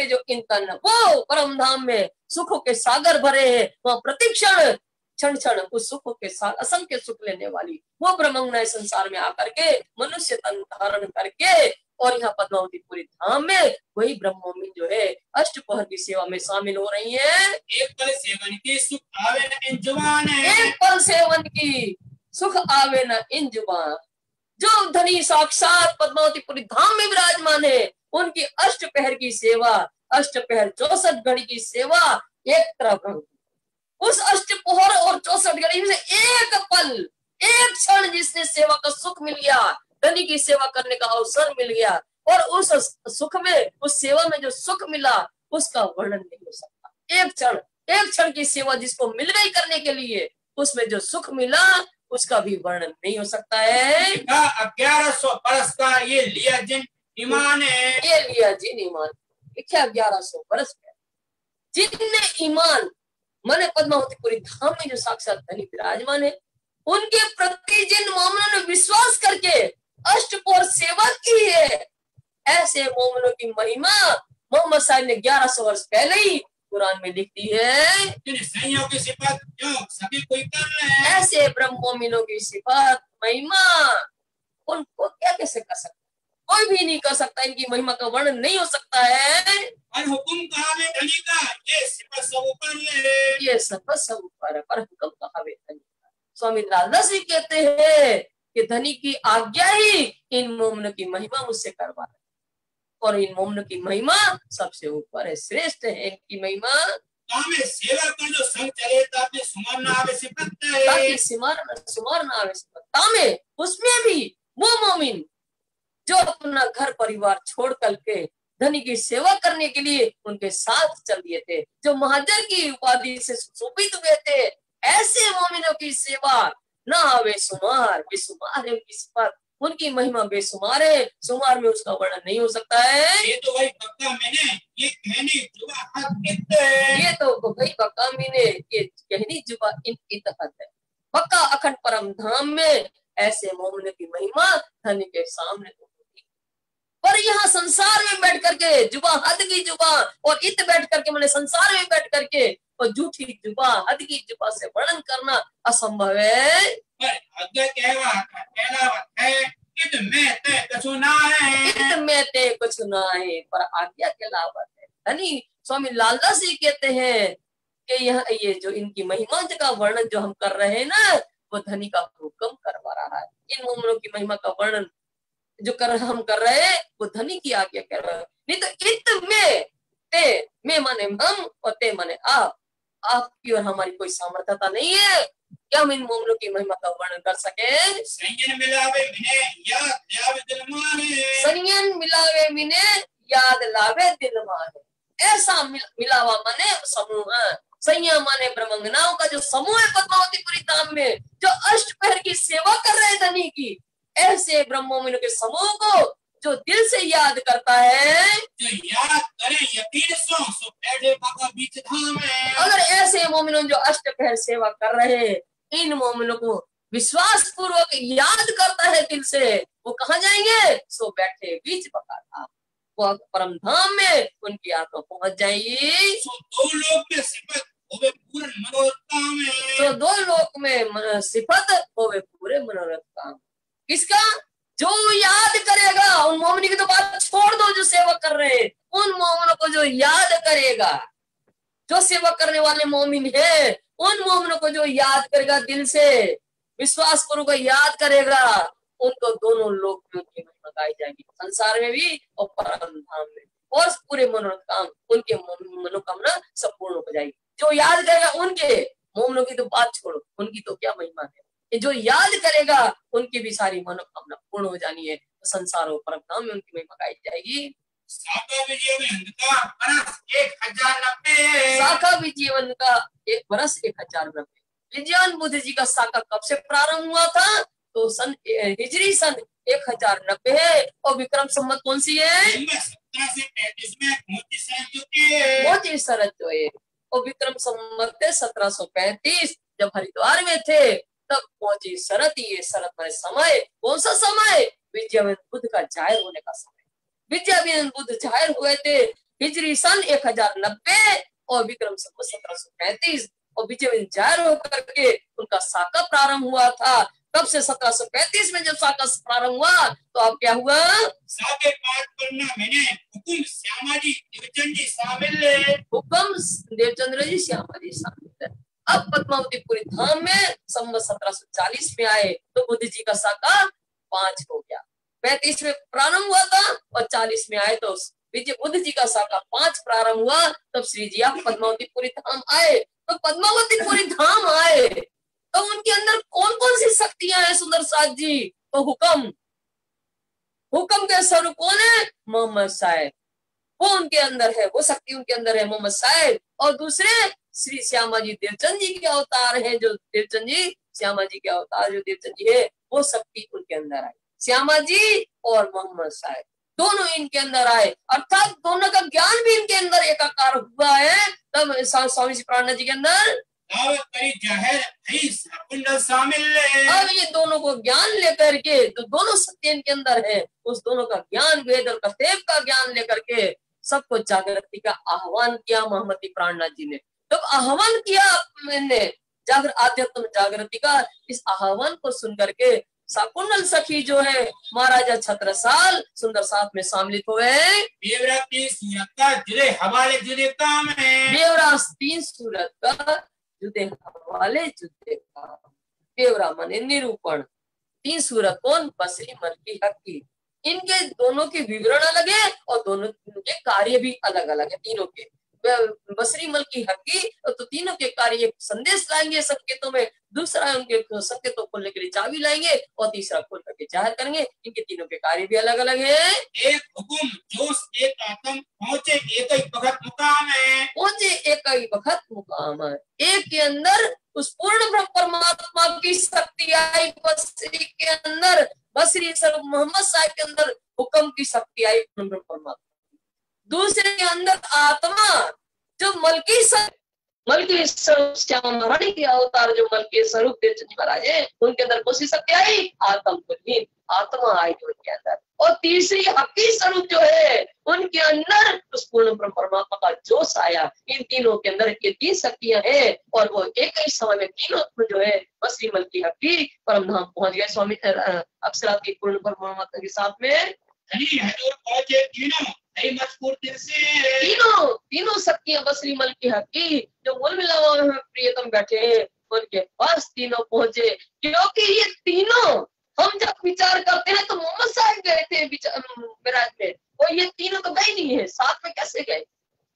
जो कीर्तन, वो परम धाम में सुखों के सागर भरे हैं। वहाँ प्रतिक्षण क्षण क्षण उस सुखों के साथ असंख्य सुख लेने वाली वो ब्रह्मांगनाएं संसार में आकर के मनुष्य तन धारण करके, और यहाँ पद्मावतीपुरी धाम में वही ब्रह्मोमिन जो है अष्ट पहर की सेवा में शामिल हो रही है। एक पल सेवन की सुख आवे न इन जुबान है। एक पल सेवन की सुख आवे न इन जुबान। जो धनी साक्षात पद्मावतीपुरी धाम में विराजमान है, उनकी अष्ट पहर की सेवा, अष्ट पहर 64 घड़ी की सेवा एक तरफ, उस अष्ट पहर और 64 घड़ी में से एक पल, एक क्षण जिसने सेवा का सुख मिल गया, धनी की सेवा करने का अवसर मिल गया, और उस सुख में, उस सेवा में जो सुख मिला उसका वर्णन नहीं हो सकता। एक क्षण की सेवा जिसको मिल गई करने के लिए, उसमें जो सुख मिला उसका भी वर्णन नहीं हो सकता है। 1100 बरस का ये लिया जिन ईमान है, ये लिया जिन ईमान, 1100 बरस का जिनने ईमान माने पद्मावतीपुरी धाम में जो साक्षात धनी विराजमान है, उनके प्रति जिन मोमिनों ने विश्वास करके अष्टपहर सेवा की है, ऐसे मोमिनों की महिमा मोहम्मद साहब ने 1100 वर्ष पहले ही कुरान में लिख दी है। की सिफत जो सभी कोई कर रहे हैं, ऐसे ब्रह्म मोमिनों की सिफत महिमा उनको क्या कैसे कर सकता, कोई भी नहीं कर सकता, इनकी महिमा का वर्णन नहीं हो सकता है। और हुक्म कहा वे धनी का, ये सिफत सब ऊपर ले, ये सिफत सब ऊपर है, पर हुक्म कहा वे धनी का। स्वामी राजदास जी कहते हैं कि धनी की आज्ञा ही इन मोमिनों की महिमा मुझसे करवा है, और इन मोमिनों की महिमा सबसे ऊपर है, श्रेष्ठ है इनकी महिमा। सेवा का जो संग चले ताकि सुमार ना आवे सिफत है, ताकि सुमार ना आवे सिफत, तामे उसमें भी वो मोमिन जो अपना घर परिवार छोड़ करके धनी की सेवा करने के लिए उनके साथ चल दिए थे, जो महाजन की उपाधि से सुशोभित हुए थे, ऐसे मोमिनों की सेवा ना आवे सुमार, बेसुमार है उनकी सिफत, उनकी महिमा बेसुमार है, सुमार में उसका वर्णन नहीं हो सकता है। ये तो वही पक्का मैंने ये कहनी जुबा हद है, ये तो वही पक्का मैंने ये कहनी जुबा इन इतहद है। पक्का अखंड परम धाम में ऐसे मोमिन की महिमा धनी के सामने तो होती, पर यहाँ संसार में बैठ करके जुबा हद की जुबा और इत बैठ करके, मैंने संसार में बैठ करके और झूठी जुबा हद की जुबा से वर्णन करना असंभव है। कुछ ना है पर आज्ञा के लावत है। धनी स्वामी लालदास जी कहते हैं कि यहाँ ये जो इनकी महिमा का वर्णन जो हम कर रहे हैं ना, वो धनी का हुक्म करवा रहा है। इन मोमिनों की महिमा का वर्णन जो हम कर रहे हैं वो धनी की आज्ञा कर रहे हैं। नहीं तो इत में ते में माने हम और ते माने आप, आपकी और हमारी कोई सामर्थ्यता नहीं है कि हम इन मोमिनों की महिमा का वर्णन कर सके। संयन मिलावे मिने याद लावे दिल माने, संयन मिलावे मिने याद लावे दिल माने। ऐसा मिलावा माने समूह है। संयम माने ब्रह्मंगनाओं का जो समूह है पद्मावतीपुरी धाम में, जो अष्टपहर की सेवा कर रहे धनी की, ऐसे ब्रह्मोमिनों के समूह को जो दिल से याद करता है, जो याद करे यकीन सो बैठे बाबा बीच धाम है। अगर ऐसे मोमिनों जो अष्टपहर सेवा कर रहे हैं, इन मोमिनों को विश्वास पूर्वक याद करता है दिल से, वो कहाँ जाएंगे? सो बैठे बीच बका धाम, वो परम धाम में उनकी आत्मा पहुंच जाएगी। सो दो लोग में सिफत होवे पूर्ण मनोरथ काम है। तो दो लोक में सिफत होवे पूरे मनोरथ काम। किसका? जो याद करेगा। उन मोमिनी की तो बात छोड़ दो जो सेवा कर रहे हैं, उन मोमिनों को जो याद करेगा, जो सेवा करने वाले मोमिन है, उन मोमिनों को जो याद करेगा दिल से, विश्वास पूर्वक याद करेगा, उनको दोनों लोक में उनकी महिमा गाई जाएगी, संसार में भी और परम धाम में, और पूरे मनोरथ काम उनके मनोकामना सब पूर्ण हो जाएगी। जो याद करेगा उनके, मोमिनों की तो बात छोड़ो, उनकी तो क्या महिमा है। जो याद करेगा उनकी भी सारी मनोकामना पूर्ण हो जानी है, तो संसार और परम धाम में उनकी महिमा गाई जाएगी। शाखा विजीवन का बरस 1090, शाखा विजीवन का एक बरस 1090। विजयन बुद्ध जी का शाखा कब से प्रारंभ हुआ था? तो सन हिजरी सन 1090 है, और विक्रम संवत कौन सी है? 17 से 35 में मोती शरत जो है, मोती शरत जो है, और विक्रम संवत 1735 जब हरिद्वार में थे तब पहुंची शरत। ये शरत में समय कौन सा समय? विजयन बुद्ध का जाहिर होने का समय। विजयन बुद्ध जाहिर हुए थे हिजरी सन 1090 और विक्रम संवत 1735, और विजय जाहिर होकर के उनका शाखा प्रारंभ हुआ था। तब से 1735 में जब शाखा प्रारंभ हुआ तो अब क्या हुआ? साके पाठ करना मैंने हुकुम श्यामाजी देवचंद जी शामिल है, हुकुम देवचंद्र जी श्यामा जी शामिल है। अब पद्मावतीपुरी धाम में संवत 1740 में आए तो बुद्ध जी का शाखा 5 हो गया। 35 में प्रारंभ हुआ था और 40 में आए तो विजय बुद्ध जी का शाखा 5 प्रारंभ हुआ। तब श्री जी आप पद्मावतीपुरी धाम आए। तो पद्मावतीपुरी धाम आए तो उनके अंदर कौन कौन सी शक्तियां हैं सुंदर साथ जी? तो हुक्म, हुक्म के स्वरूप कौन है? मोहम्मद साहेब, वो उनके अंदर है, वो शक्ति उनके अंदर है मोहम्मद साहेब। और दूसरे श्री श्यामा जी देवचंद जी के अवतार हैं, जो देवचंद जी श्यामा जी के अवतार जो देवचंद जी है, वो शक्ति उनके अंदर आई। श्यामा जी और मोहम्मद साहेब दोनों इनके अंदर आए, अर्थात दोनों का ज्ञान भी इनके अंदर एकाकार हुआ है। तब स्वामी जी प्राणनाथ जी के अंदर दावत करी जाहिर है कुंडल शामिल है। अब ये दोनों को ज्ञान लेकर के, तो दोनों सत्य इनके अंदर है, उस दोनों का ज्ञान, वेद और कर्तव्य का ज्ञान लेकर के सबको जागृति का आह्वान किया महमती प्राणनाथ जी ने। जब आह्वान किया मैंने आध्यात्म जागृति का, इस आह्वान को सुन करके साकुंडल सखी जो है महाराजा छत्रसाल सुंदर साथ में सम्मिलित हुए। बेवरा 3 सूरत का जुदे हवाले जुदे काम है, बेवरा 3 सूरत का जुदे हवाले जुदे काम। बेवरा माने निरूपण, 3 सूरत कौन? बसरी मलकी हकी। इनके दोनों के विवरण अलग है और दोनों के कार्य भी अलग अलग है तीनों के। बसरी मलकी हकी तो तीनों के कार्य, एक संदेश लाएंगे संकेतों में, दूसरा उनके संकेतों खोलने के लिए चाबी लाएंगे और तीसरा खोल करके जाहिर करेंगे। इनके तीनों के कार्य भी अलग अलग है। एक हुकुम जोश एक आत्म पहुंचे एक ही वक्त मुकाम है, पहुंचे एक ही वक्त मुकाम है। एक के अंदर उस पूर्ण ब्रह्म परमात्मा की शक्ति आई, बसरी के अंदर, बसरी स्वरूप मोहम्मद साहब के अंदर हुक्म की शक्ति आई पूर्ण ब्रह्म परमात्मा। दूसरे के अंदर आत्मा जो मलकी स्वरूप श्यामा महारानी के अवतार जो मलकी स्वरूप देवचंद जी महाराज है, उनके अंदर कौन सी शक्ति आई? आत्म आत्मा आई उनके अंदर। और तीसरी हकी स्वरूप जो है उनके अंदर उस पूर्ण ब्रह्म परमात्मा का जोश आया। इन तीनों के अंदर ये 3 शक्तियां हैं और वो एक ही समय में तीनों जो है बसरी मलकी हकी परम धाम पहुंच गए स्वामी अक्षरात की पूर्ण ब्रह्म परमात्मा के साथ में। पहुंचे तीनों शक्तियां बसरी मलकी हकी जो मूल मिलावा में प्रियतम बैठे हैं, उनके पास तीनों पहुंचे, क्योंकि ये तीनों, हम जब विचार करते हैं तो मोहम्मद साहब गए थे मिराज में, और ये तीनों तो गए नहीं है, साथ में कैसे गए?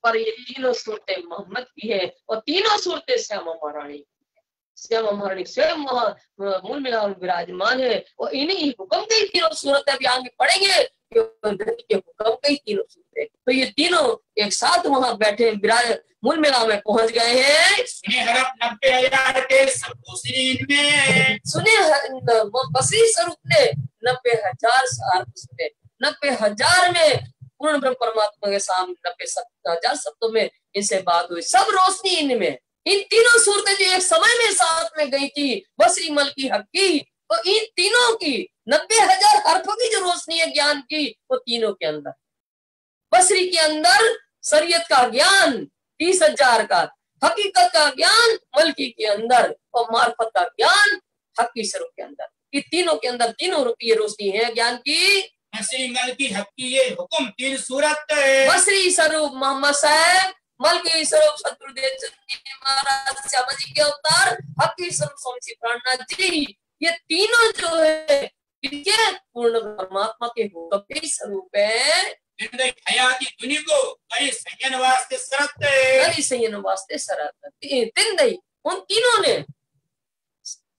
पर ये तीनों सूरतें मोहम्मद की है, और तीनों सूरतें श्यामा महारानी, श्यामा महारानी स्वयं वहाँ मूल में विराजमान है, और इन्हीं हुक्म के तीनों सूरतें अभी आगे पढ़ेंगे के हुक्म के तीनों सूरतें। तो ये तीनों एक साथ वहां बैठे विराज मूल मेला में पहुंच गए हैं। सुने 90,000 के सबूसीन में, सुने बसरी स्वरूप ने 90,000 सुने, 90,000 में पूर्ण ब्रह्म परमात्मा के सामने 90,000 शब्दों में इनसे बात हुई, सब रोशनी इनमें। इन तीनों सूरतें जो एक समय में साथ में गई थी, बसरी मल की हक की, तो इन तीनों की 90,000 हर्फों की जो रोशनी है ज्ञान की, वो तीनों के अंदर, बसरी के अंदर शरीयत का ज्ञान 30,000 का, हकीकत का ज्ञान मलकी के अंदर, और मार्फत का ज्ञान हकी स्वरूप के अंदर। ये तीनों के अंदर तीनों रूपी रोशनी है ज्ञान की। बसरी मल की हक की ये हुक्म तीन सूरत, बसरी स्वरूप मोहम्मद साहब, मलकी स्वरूप शत्रुदेव महाराज श्यामा जी के अवतार, हकी स्वरूप स्वामी श्री प्राणनाथ जी, ये तीनों जो है इनके पूर्ण परमात्मा के हुक्म के स्वरूप है। हयाती दुनिया को कई संयन वास्ते शरत, कई संयन वास्ते शरत। तीन दई उन तीनों ने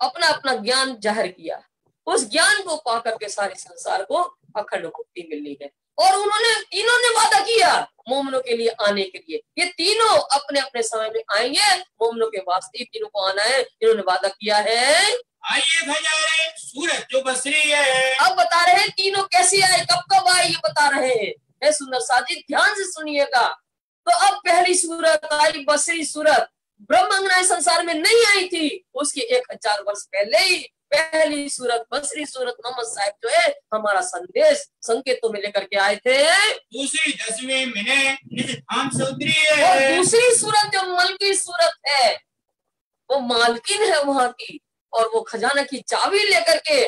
अपना अपना ज्ञान जाहिर किया, उस ज्ञान को पाकर के सारे संसार को अखंड मुक्ति मिलनी है। और उन्होंने तीनों ने वादा किया मोमनों के लिए आने के लिए, ये तीनों अपने अपने समय में आएंगे, मोमनों के वास्ते तीनों को आना है, इन्होंने वादा किया है। आइए भजारे सूरज जो बसरी है, अब बता रहे हैं तीनों कैसे आए, कब कब आए, ये बता रहे हैं। सुंदर साजी ध्यान से सुनिएगा। तो अब पहली सूरत आई बसरी सूरत, ब्रह्मांगना संसार में नहीं आई थी, उसके 1000 वर्ष पहले ही पहली सूरत बसरी सूरत मोहम्मद साहब जो है हमारा संदेश संकेतों में लेकर के आए थे। दूसरी 10वें महीने निज धाम से उतरी है, और दूसरी सूरत जो मलकी सूरत है, वो मालकिन है वहां की, और वो खजाना की चाबी लेकर के,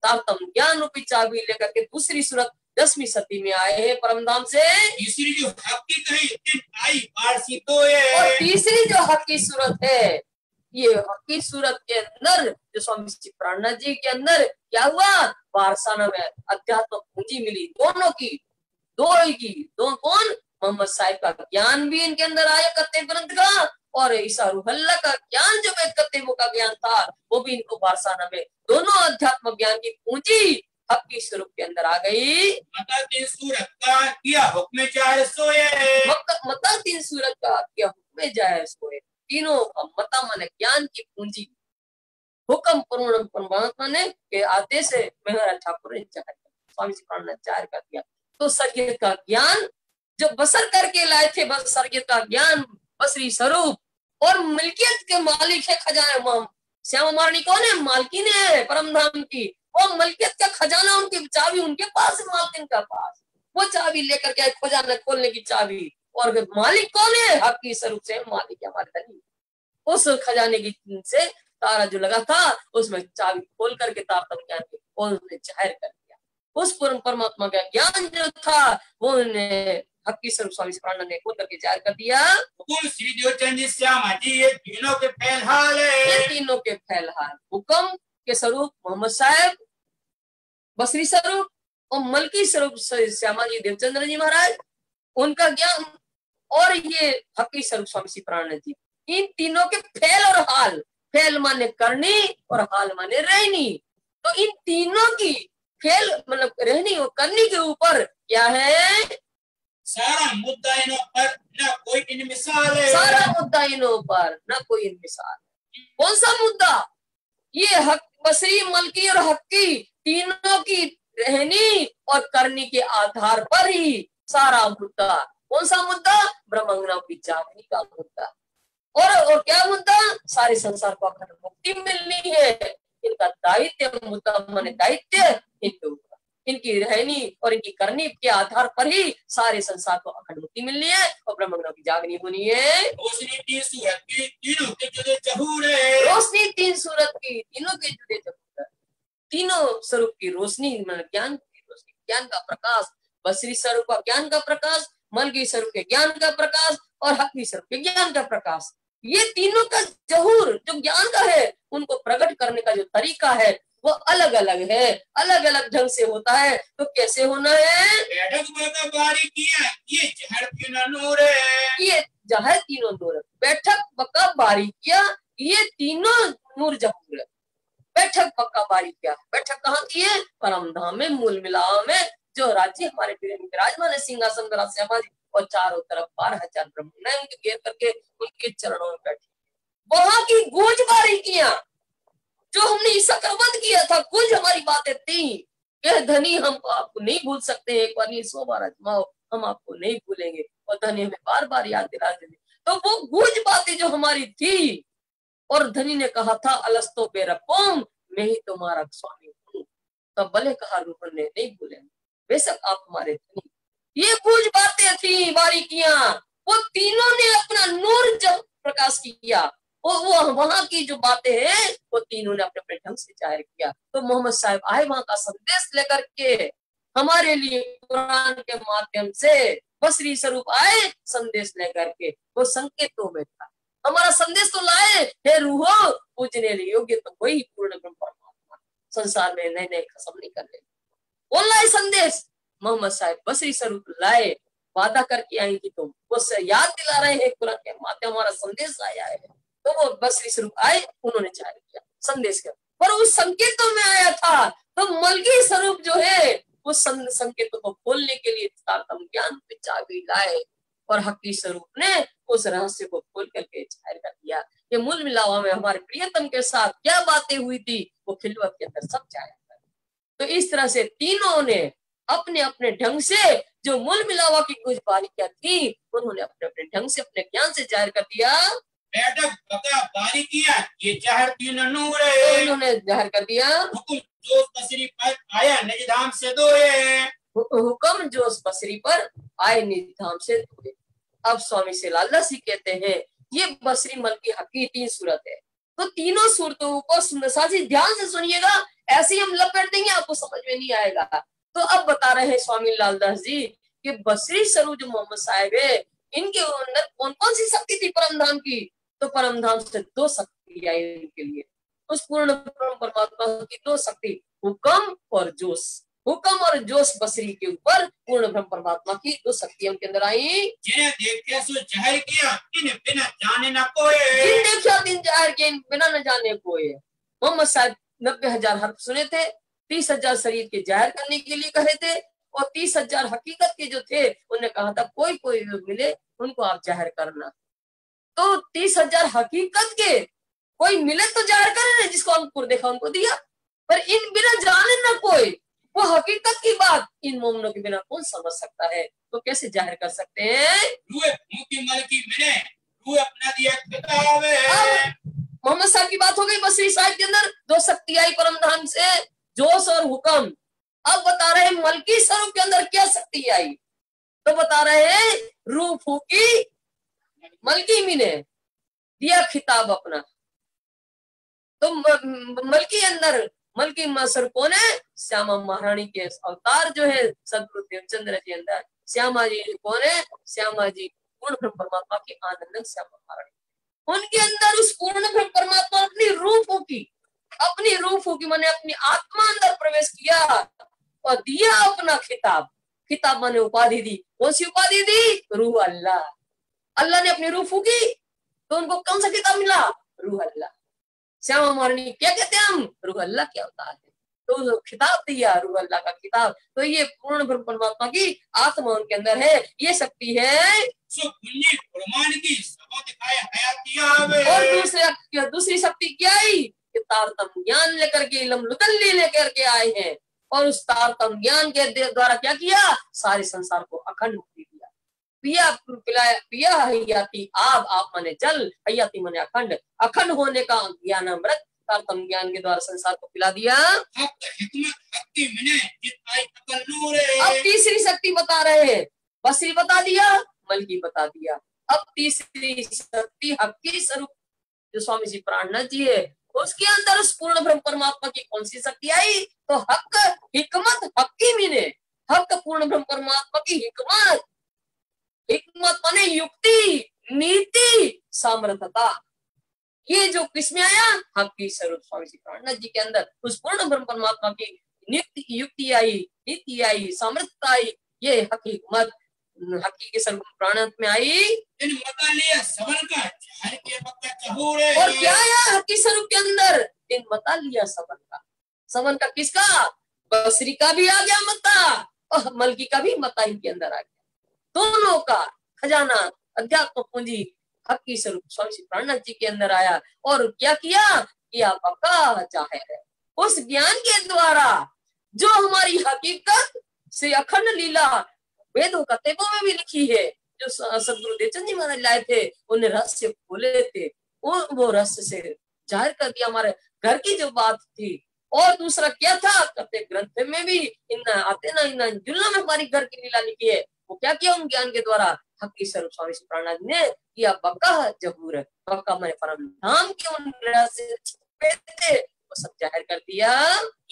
तारतम ज्ञान रूपी चाबी लेकर के दूसरी सूरत 10वीं सदी में आए हैं परमधाम से। तीसरी जो हक की कही आई पारसी तो है, और तीसरी जो हक की सूरत है, ये हक की सूरत के अंदर जो स्वामी श्री प्राणनाथ जी के अंदर क्या हुआ, वारसाना में अध्यात्म पूंजी मिली, दोनों की, दो कौन, मोहम्मद साहिब का ज्ञान भी इनके अंदर आया कत्ते ग्रंथ का, और ईसा रूहल्ला का ज्ञान जो वेद कत्तेबों का ज्ञान था वो भी इनको वारसाना में, दोनों अध्यात्म ज्ञान की पूंजी हक की स्वरूप के अंदर आ गई। मता 3 सूरत का किया हुक्म 4 सोए, मता 3 सूरत का किया हुक्म जाए सोए, तीनों मता माने ज्ञान की पूंजी, हुक्म पूर्ण परमात्मा ने के आदेश से मेहरा ठाकुर ने स्वामी जी प्राणनाथ जाहिर कर दिया। तो शरीयत का ज्ञान जो बसर करके लाए थे, बस शरीयत का ज्ञान बसरी स्वरूप, और मिल्कियत के मालिक है खजाना श्यामा महारानी कौन है, मालकिन है परमधाम की, और मलकियत का खजाना उनकी चाबी उनके पास है, मालकिन का पास, वो चाबी लेकर के खजाना खोलने की चाबी, और मालिक कौन है, हक की स्वरूप से मालिक है हमारे धनी। उस खजाने की से तारा जो लगा था उसमें चाबी खोल करके तारतम ज्ञान के खोल जाहिर कर दिया, उस पूर्ण परमात्मा का ज्ञान जो था वो उन्हें हक की स्वरूप स्वामी प्राणनाथ ने खोल करके जाहिर कर दिया। हुकुम श्री देवचंद जी श्यामा जी ये तीनों के फैलहाल है, ये तीनों के फैलहाल, हुक्म के स्वरूप मोहम्मद साहब बसरी स्वरूप और मलकी स्वरूप श्यामा जी देवचंद्र जी महाराज, उनका ज्ञान, और ये हकी स्वरूप स्वामी श्री प्राणनाथ जी, इन तीनों के फैल और हाल, फैल माने करनी और हाल माने रहनी। तो इन तीनों की फैल मतलब रहनी और करनी के ऊपर क्या है, सारा मुद्दा इन पर न कोई इन मिसाल है, सारा मुद्दा इनों पर न कोई इन मिसाल। कौन सा मुद्दा, ये हक बसरी मलकी और हक्की तीनों की रहनी और करनी के आधार पर ही सारा मुद्दा। कौन सा मुद्दा, ब्रह्मांगना की जागनी का मुद्दा, और क्या मुद्दा, सारे संसार को अखंड मुक्ति मिलनी है। इनका दायित्व, मुद्दा माने दायित्व इनके ऊपर, इनकी रहनी और इनकी करनी के आधार पर ही सारे संसार को अखंड मुक्ति मिलनी है और ब्रह्मांगना की जागनी होनी है। रोशनी 3 सूरत की तीनों के जुदे जहूर है, रोशनी 3 सूरत की तीनों के जुदे जहूर है, तीनों स्वरूप की रोशनी मतलब ज्ञान की रोशनी, ज्ञान का प्रकाश, बसरी स्वरूप का ज्ञान का प्रकाश, मलकी स्वरूप के ज्ञान का प्रकाश और हकी स्वरूप के ज्ञान का प्रकाश, ये तीनों का जहूर जो ज्ञान का है, उनको प्रकट करने का जो तरीका है वो अलग अलग है, अलग अलग ढंग से होता है। तो कैसे होना है? ये जहर तीनों नूर है, ये जहर तीनों नूर, बैठक बका बारीकिया, ये तीनों नूर जहूर है। बैठक बका बारीकिया, बैठक कहाँ की है? परम धाम में, मूल मिलाव में, जो राज्य हमारे विराजमान है सिंहासन पर श्यामा जी, और चारों तरफ 12,000 ब्रह्म उनके घेर करके उनके चरणों में बैठे। वहां की गूंज बारीकियां जो हमने ईसा करवत किया था, गूंज हमारी बातें थी, यह धनी हम आपको नहीं भूल सकते, एक बार नहीं 100 बार आजमाओ, हम आपको नहीं भूलेंगे, और धनी हमें बार बार याद दिला देंगे। तो वो गूंज बातें जो हमारी थी, और धनी ने कहा था अलस्तो बेरकोम, मैं ही तुम्हारा स्वामी हूँ, तब भले कहा रूह ने नहीं भूलेंगे, बेशक आप हमारे धनी। ये कुछ बातें थी बारीकियां, वो तीनों ने अपना नूर जब प्रकाश किया, वो वहां की जो बातें हैं वो तीनों ने अपने अपने ढंग से जाहिर किया। तो मोहम्मद साहब आए वहां का संदेश लेकर के, हमारे लिए कुरान के माध्यम से बसरी स्वरूप आए संदेश लेकर के, वो संकेतों में था। हमारा संदेश तो लाए, हे रूहो पूजने योग्य तो वही पूर्ण ब्रह्म परमात्मा, संसार में नए नए खत्म नहीं करने। वो लाए संदेश, मोहम्मद साहब बसरी स्वरूप लाए, वादा करके आएंगी तुम, वो याद दिला रहे हैं कुरान के माध्यम हमारा संदेश आया है। तो वो बसरी स्वरूप आए, उन्होंने जारी किया संदेश का, पर उस संकेतों में आया था। तो मलकी स्वरूप जो है उस संकेतों को खोलने के लिए तारतम ज्ञान पे चाबी लाए, और हकी स्वरूप ने उस रहस्य को खोल करके जाहिर कर दिया कि मूल मिलावा में हमारे प्रियतम के साथ क्या बातें हुई थी, वो खिलवत के अंदर सब जाया। तो इस तरह से तीनों ने अपने अपने ढंग से जो मूल मिलावा की कुछ बारीकियां थी, उन्होंने अपने अपने ढंग से अपने ज्ञान से जाहिर कर दिया। बैठक बका बारीकिया, ये जहर तीनों नूर है, उन्होंने जाहिर कर दिया। हुक्म जोश बसरी पर आया निजधाम से दोए, हुक्म जोश बसरी पर आए निजधाम से दोए। अब स्वामी से लाला सी कहते हैं, ये बसरी मल की हकी 3 सूरत है। तो तीनों सूरतों को साथी ध्यान से सुनिएगा, ऐसे ही हम लपेट देंगे आपको समझ में नहीं आएगा। तो अब बता रहे हैं स्वामी लालदास जी कि बसरी स्वरूप जो मोहम्मद साहब है, इनके अंदर कौन कौन सी शक्ति थी परमधाम की? तो परमधाम से 2 शक्ति आई इनके लिए, उस पूर्ण परमात्मा की 2 शक्ति, हुक्म और जोश। हुक्म और जोश बसरी के ऊपर पूर्ण ब्रह्म परमात्मा की 2 शक्तियां उनके अंदर आई। जिन्हें देखे सो जाहिर किया, इन बिना जाने न कोई, जिन देखा दिन जाहिर किया, इन बिना न जाने कोई। मोहम्मद साहब 90,000 हर्फ सुने थे, 30,000 शरीर के जाहिर करने के लिए कहे थे, और 30,000 हकीकत के जो थे उन्हें कहा था कोई कोई मिले उनको आप जाहिर करना। तो 30,000 हकीकत के कोई मिले तो जाहिर करे, जिसको अंकुर देखा उनको दिया, पर इन बिना जाने ना कोई, वो हकीकत की बात इन मोमनों के बिना कौन समझ सकता है? तो कैसे जाहिर कर सकते हैं? अपना दिया किताब है। मोहम्मद साहब की बात हो गई, बसरी साहब के अंदर 2 शक्ति आई परमधाम से, जोश और हुक्म। अब बता रहे हैं मलकी स्वरूप के अंदर क्या शक्ति आई? तो बता रहे हैं रूह फूकी, मलकी मी ने दिया खिताब अपना। तो मलकी अंदर मलकी मासर कौन है? श्यामा महारानी के अवतार जो है सदगुरु देवचंद्र जी अंदर। श्यामा जी कौन है? श्यामा जी पूर्ण ब्रह्म परमात्मा की आनंद श्यामा महारानी, उनके अंदर उस पूर्ण ब्रह्म परमात्मा अपनी रूह फूकी, अपनी रूह फूकी माने अपनी आत्मा अंदर प्रवेश किया और दिया अपना खिताब। खिताब माने उपाधि दी। कौन सी उपाधि दी? रूह अल्लाह। अल्लाह ने अपनी रूह फूकी तो उनको कौन सा खिताब मिला? रूह अल्लाह। श्यामा महारानी क्या कहते हैं हम? रूह अल्लाह क्या होता है, तो खिताब दिया रूह अल्लाह का खिताब। तो ये पूर्ण ब्रह्म परमात्मा की आत्मा उनके अंदर है, ये शक्ति है। और दूसरी शक्ति क्या आई? तारतम ज्ञान लेकर के, इल्म लुदल्ली लेकर के आए हैं, और उस तारतम ज्ञान के द्वारा क्या किया? सारे संसार को अखंड मुक्ति दिया। पिया पिलाया, पिया हयाती आप माने जल, हयाती माने अखंड, अखंड होने का ज्ञान अमृत तारतम ज्ञान के द्वारा संसार को पिला दिया। अब तीसरी शक्ति बता रहे हैं, बसरी बता दिया, मलकी बता दिया। अब तीसरी शक्ति हक्की स्वरूप जो स्वामी जी प्राणनाथ जी है, उसके अंदर उस पूर्ण ब्रह्म परमात्मा की कौन सी शक्ति आई? तो हक हिकमत हक्की मीने, हक पूर्ण ब्रह्म परमात्मा की हिकमत, हिकमत माने युक्ति, नीति सामर्थता, ये जो किसमें आया? हक की स्वरूप स्वामी श्री प्राणनाथ जी के अंदर उस पूर्ण ब्रह्म परमात्मा की नित्य युक्ति आई, नीति आई, सामर्थ्यता आई, ये हकीकत हकी के स्वरूप प्राणनाथ में आई। इन मता लिया सबन का हर के पक्का चहूर है। और क्या आया हकी स्वरूप के अंदर? इन मता लिया सबन का। सबन का किसका? बसरी का भी आ गया मता और मलकी का भी मता इनके अंदर आ गया। दोनों का खजाना अध्यात्म पूंजी हकी स्वरूप स्वामी श्री प्राणनाथ जी के अंदर आया। और क्या किया पक्का जाहिर है उस ज्ञान के द्वारा जो हमारी हकीकत से अखंड लीला वेदों कतेबों में भी लिखी है, जो सदगुरु देवचंद जी महाराज लाए थे, उन्हें रहस्य खोले थे, वो रहस्य से जाहिर कर दिया हमारे घर की जो बात थी। और दूसरा क्या था? कते ग्रंथ में भी इन्ना आते ना इन्ना जुल्ला में हमारी घर की लीला लिखी है। वो क्या किया उन ज्ञान के द्वारा? हकी स्वरूप स्वामी श्री प्राणनाथ ने किया बक्का जहूर, बक्का मैंने परम धाम के उन रहस्य छुपे थे वो सब जाहिर कर दिया।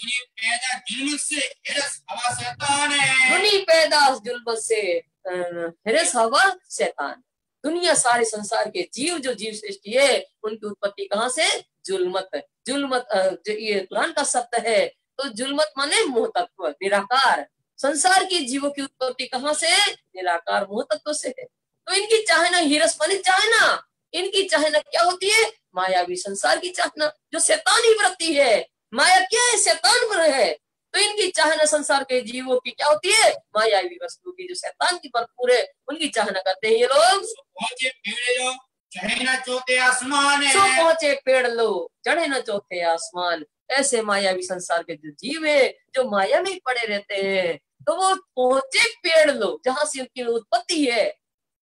पैदा जुल्म से हिरस हवा शैतान है। दुनी पैदा जुल्म से हिरस हवा शैतान। दुनिया सारे संसार के जीव जो जीव सृष्टि है उनकी उत्पत्ति कहाँ से? जुल्मत। जुल्मत ये कुरान का शब्द है। तो जुल्मत माने मोह तत्व, निराकार। संसार के जीवों की उत्पत्ति कहाँ से? निराकार मोह तत्व से है। तो इनकी चाहना हिरस माने चाहना, इनकी चाहना क्या होती है? मायावी संसार की चाहना, जो शैतानी वृत्ति है। माया क्या है? शैतान पर है। तो इनकी चाहना संसार के जीवों की क्या होती है? मायावी वस्तु की, जो शैतान की भरपूर है, उनकी चाहना करते हैं ये लोग। पहुंचे पेड़ लो चढ़े न चौथे आसमान है। सो पहुंचे पेड़ लो चढ़े न चौथे आसमान। ऐसे मायावी संसार के जो जीव है, जो माया में पड़े रहते हैं, तो वो पहुंचे पेड़ लो, जहां से उनकी उत्पत्ति है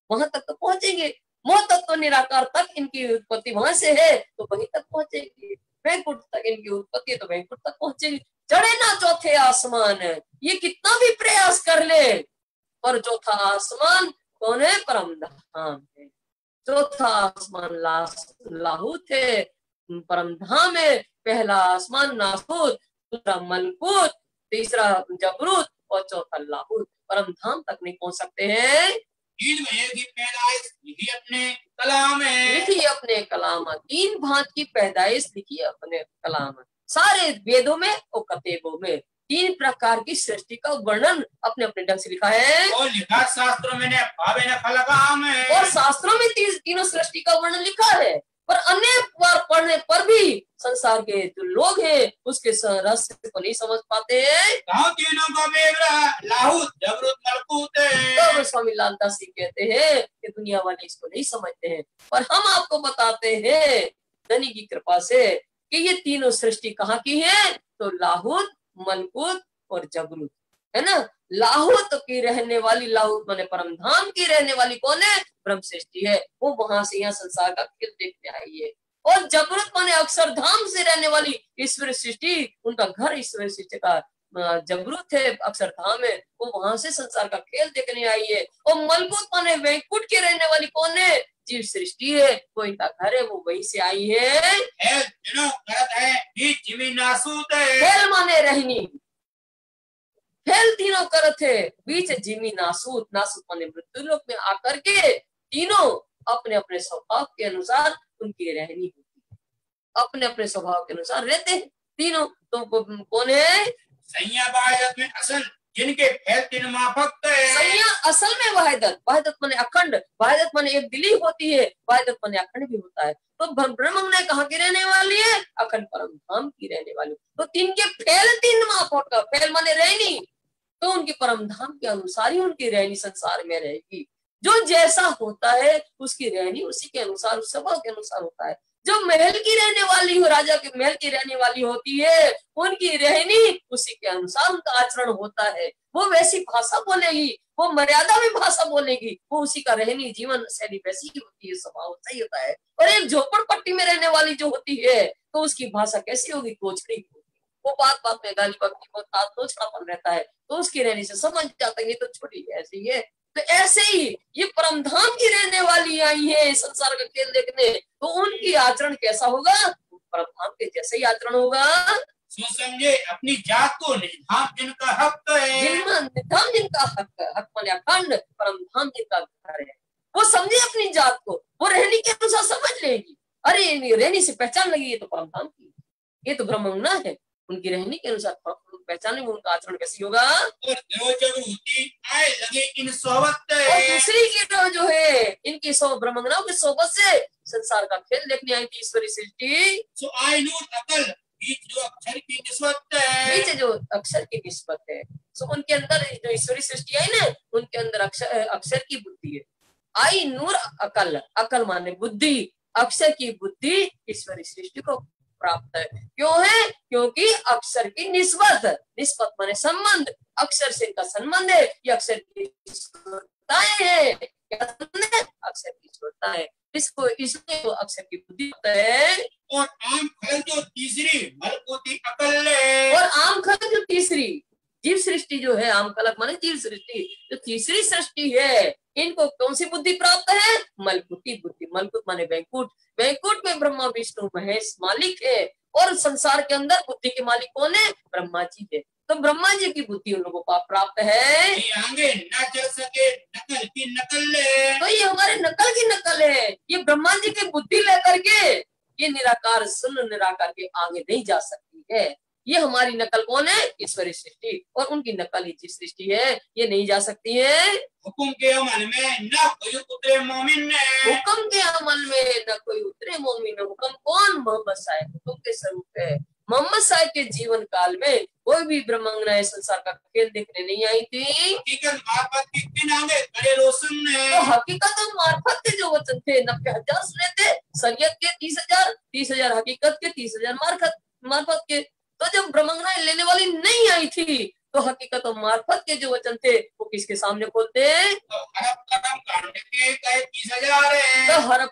वहां तक तो पहुंचेंगे। मोह तत्व निराकार तक इनकी उत्पत्ति वहां से है तो वहीं तक पहुंचेगी। वैकुंठ तक इनकी उत्पत्ति है तो वैकुंठ तक पहुंचेगी। चढ़े ना चौथे आसमान है, ये कितना भी प्रयास कर ले, पर चौथा आसमान कौन है? परम धाम है। चौथा आसमान लाहूत है, परम धाम है। पहला आसमान नासूत, दूसरा मलकूत, तीसरा जबरूत और चौथा लाहूत। परम धाम तक नहीं पहुंच सकते हैं। तीन की पैदाइश लिखी अपने कलाम है। लिखी अपने कलाम, तीन भांत की पैदाइश लिखी अपने कलाम। सारे वेदों में और कतेबों में तीन प्रकार की सृष्टि का वर्णन अपने अपने ढंग से लिखा है। और लिखा शास्त्रों में ने भावे न फलकाम है। और शास्त्रों में तीनों सृष्टि का वर्णन लिखा है, पर अनेक बार पढ़ने पर भी संसार के जो लोग हैं उसके रहस्य को नहीं समझ पाते हैं। तीनों का लाहूत जबरूत मलकूत है। तो स्वामी लालदास जी कहते हैं कि दुनिया वाले इसको नहीं समझते हैं, पर हम आपको बताते हैं धनी की कृपा से कि ये तीनों सृष्टि कहाँ की है? तो लाहूत, मलकूत और जबरूत है ना। लाहूत की रहने वाली, लाहूत माने परम धाम की रहने वाली कौन है? ब्रह्म सृष्टि है। वो वहां से यहाँ संसार का खेल देखने आई है। और जबरूत माने अक्षरधाम से रहने वाली ईश्वर सृष्टि, उनका घर ईश्वर सृष्टि का जबरूत है, अक्षरधाम है, वो वहां से संसार का खेल देखने आई है। और मलकूत माने वैकुंठ के रहने वाली कौन है? जीव सृष्टि है, वो इनका घर है, वो वहीं से आई है। खेल माने रहनी, खेल तीनों करत है बीच जिमी नासूत। नासूत माने मृत्यु लोक में आकर के तीनों अपने अपने स्वभाव के अनुसार उनकी रहनी होती है, अपने अपने स्वभाव के अनुसार रहते हैं तीनों। तो कौन है? सैया वाहिदत में असल जिनके फैल तीन माफक है। सैया असल में वाहिदत, वाहिदत माने अखंड, वाहिदत माने एक दिली होती है, वाहिदत माने अखंड भी होता है। तो ब्रह्म ने कहाँ की रहने वाली है? अखंड परम धाम की रहने वाली। तो तीन के फैल तीन माफक, फैल माने रहनी, तो उनकी परम धाम के अनुसार ही उनकी रहनी संसार में रहेगी। जो जैसा होता है उसकी रहनी उसी के अनुसार, उस स्वभाव के अनुसार होता है। जो महल की रहने वाली हो, राजा के महल की रहने वाली होती है, उनकी रहनी उसी के अनुसार उनका आचरण होता है। वो वैसी भाषा बोलेगी, वो मर्यादा में भाषा बोलेगी, वो उसी का रहनी जीवन शैली वैसी ही होती है, स्वभाव सही होता है। और एक झोपड़पट्टी में रहने वाली जो होती है तो उसकी भाषा कैसी होगी? कोचड़ी होगी। वो बात बात में गाली बकती, वो तोछड़ापन रहता है, तो उसकी रहने से समझ जाता है ये तो छोटी ऐसे ही है। तो ऐसे ही ये परम धाम की रहने वाली आई है संसार का खेल देखने, तो उनकी आचरण कैसा होगा? परम धाम के जैसे ही आचरण होगा। समझे अपनी जात को निधाम जिनका हक है। निधाम जिनका हक है, हक माने अखंड, परम धाम जिनका घर है। वो समझे अपनी जात को, वो रहनी के अनुसार समझ लेगी। अरे रहनी से पहचान लगी, ये तो परमधाम की, ये तो ब्रह्मंगना है, उनकी रहनी के अनुसार पहचान लेंगे, उनका आचरण कैसी होगा। और जागृति आए लगे इन सोबत, और दूसरी की जो है इनकी ब्रह्मंगनाओं की सोबत से संसार का खेल देखने आई थी ईश्वरी सृष्टि। सो आए नूर अकल बीच जो अक्षर की निस्बत है, बीच जो अक्षर की निस्बत है, सो उनके अंदर जो ईश्वरी सृष्टि आई ना, उनके अंदर अक्षर की बुद्धि है। आई नूर अकल, अकल माने बुद्धि, अक्षर की बुद्धि ईश्वरी सृष्टि को प्राप्त है। क्यों है? क्योंकि अक्षर की निस्बत, निस्बत माने संबंध, अक्षर से इनका संबंध है, ये अक्षर की ईश्वरताएं है, अक्षर की ईश्वरता है, इसको इसलिए तो अक्षर की बुद्धि है। और आम खल जो तीसरी मलकुती अकल है, और आम खलक जो तीसरी जीव सृष्टि जो है, आम खलक माने जीव सृष्टि, जो तीसरी सृष्टि है, इनको कौन सी बुद्धि प्राप्त है? मलकुती बुद्धि। मलकुत माने वैकुंठ, वैकुंठ में ब्रह्मा विष्णु महेश मालिक है, और संसार के अंदर बुद्धि के मालिक कौन है? ब्रह्मा जी है। तो ब्रह्मा जी की बुद्धि उन लोगों को प्राप्त है। ये आगे न चल सके नकल की नकल है, तो ये हमारे नकल की नकल है, ये ब्रह्मा जी की बुद्धि लेकर के ये निराकार सुन निराकार के आगे नहीं जा सकती है। ये हमारी नकल कौन है? ईश्वरी सृष्टि, और उनकी नकल ही जीव सृष्टि है, ये नहीं जा सकती है। हुकुम के अमल में न कोई उतरे मोमिन ने, हुक्म के अमल में न कोई उतरे मोमिन। हुक्म कौन? मोहम्मद साहब हुक्म के स्वरूप है। मोहम्मद साहब के जीवन काल में कोई भी ब्रह्मांगनाएं संसार का खेल देखने नहीं आई थी। हकीकत मार्फत की किन आगे करे रोशन ने, तो हकीकत और मार्फत के जो वचन थे 90,000 सुने थे, शरीयत के 30,000, 30,000 हकीकत के, 30,000 मार्फत के। तो जब ब्रह्मांगनाएं लेने वाली नहीं आई थी, तो हकीकत और मार्फत के जो वचन थे वो किसके सामने खोलते? तो हरफ कदम कांड के 30,000 है, तो हरफ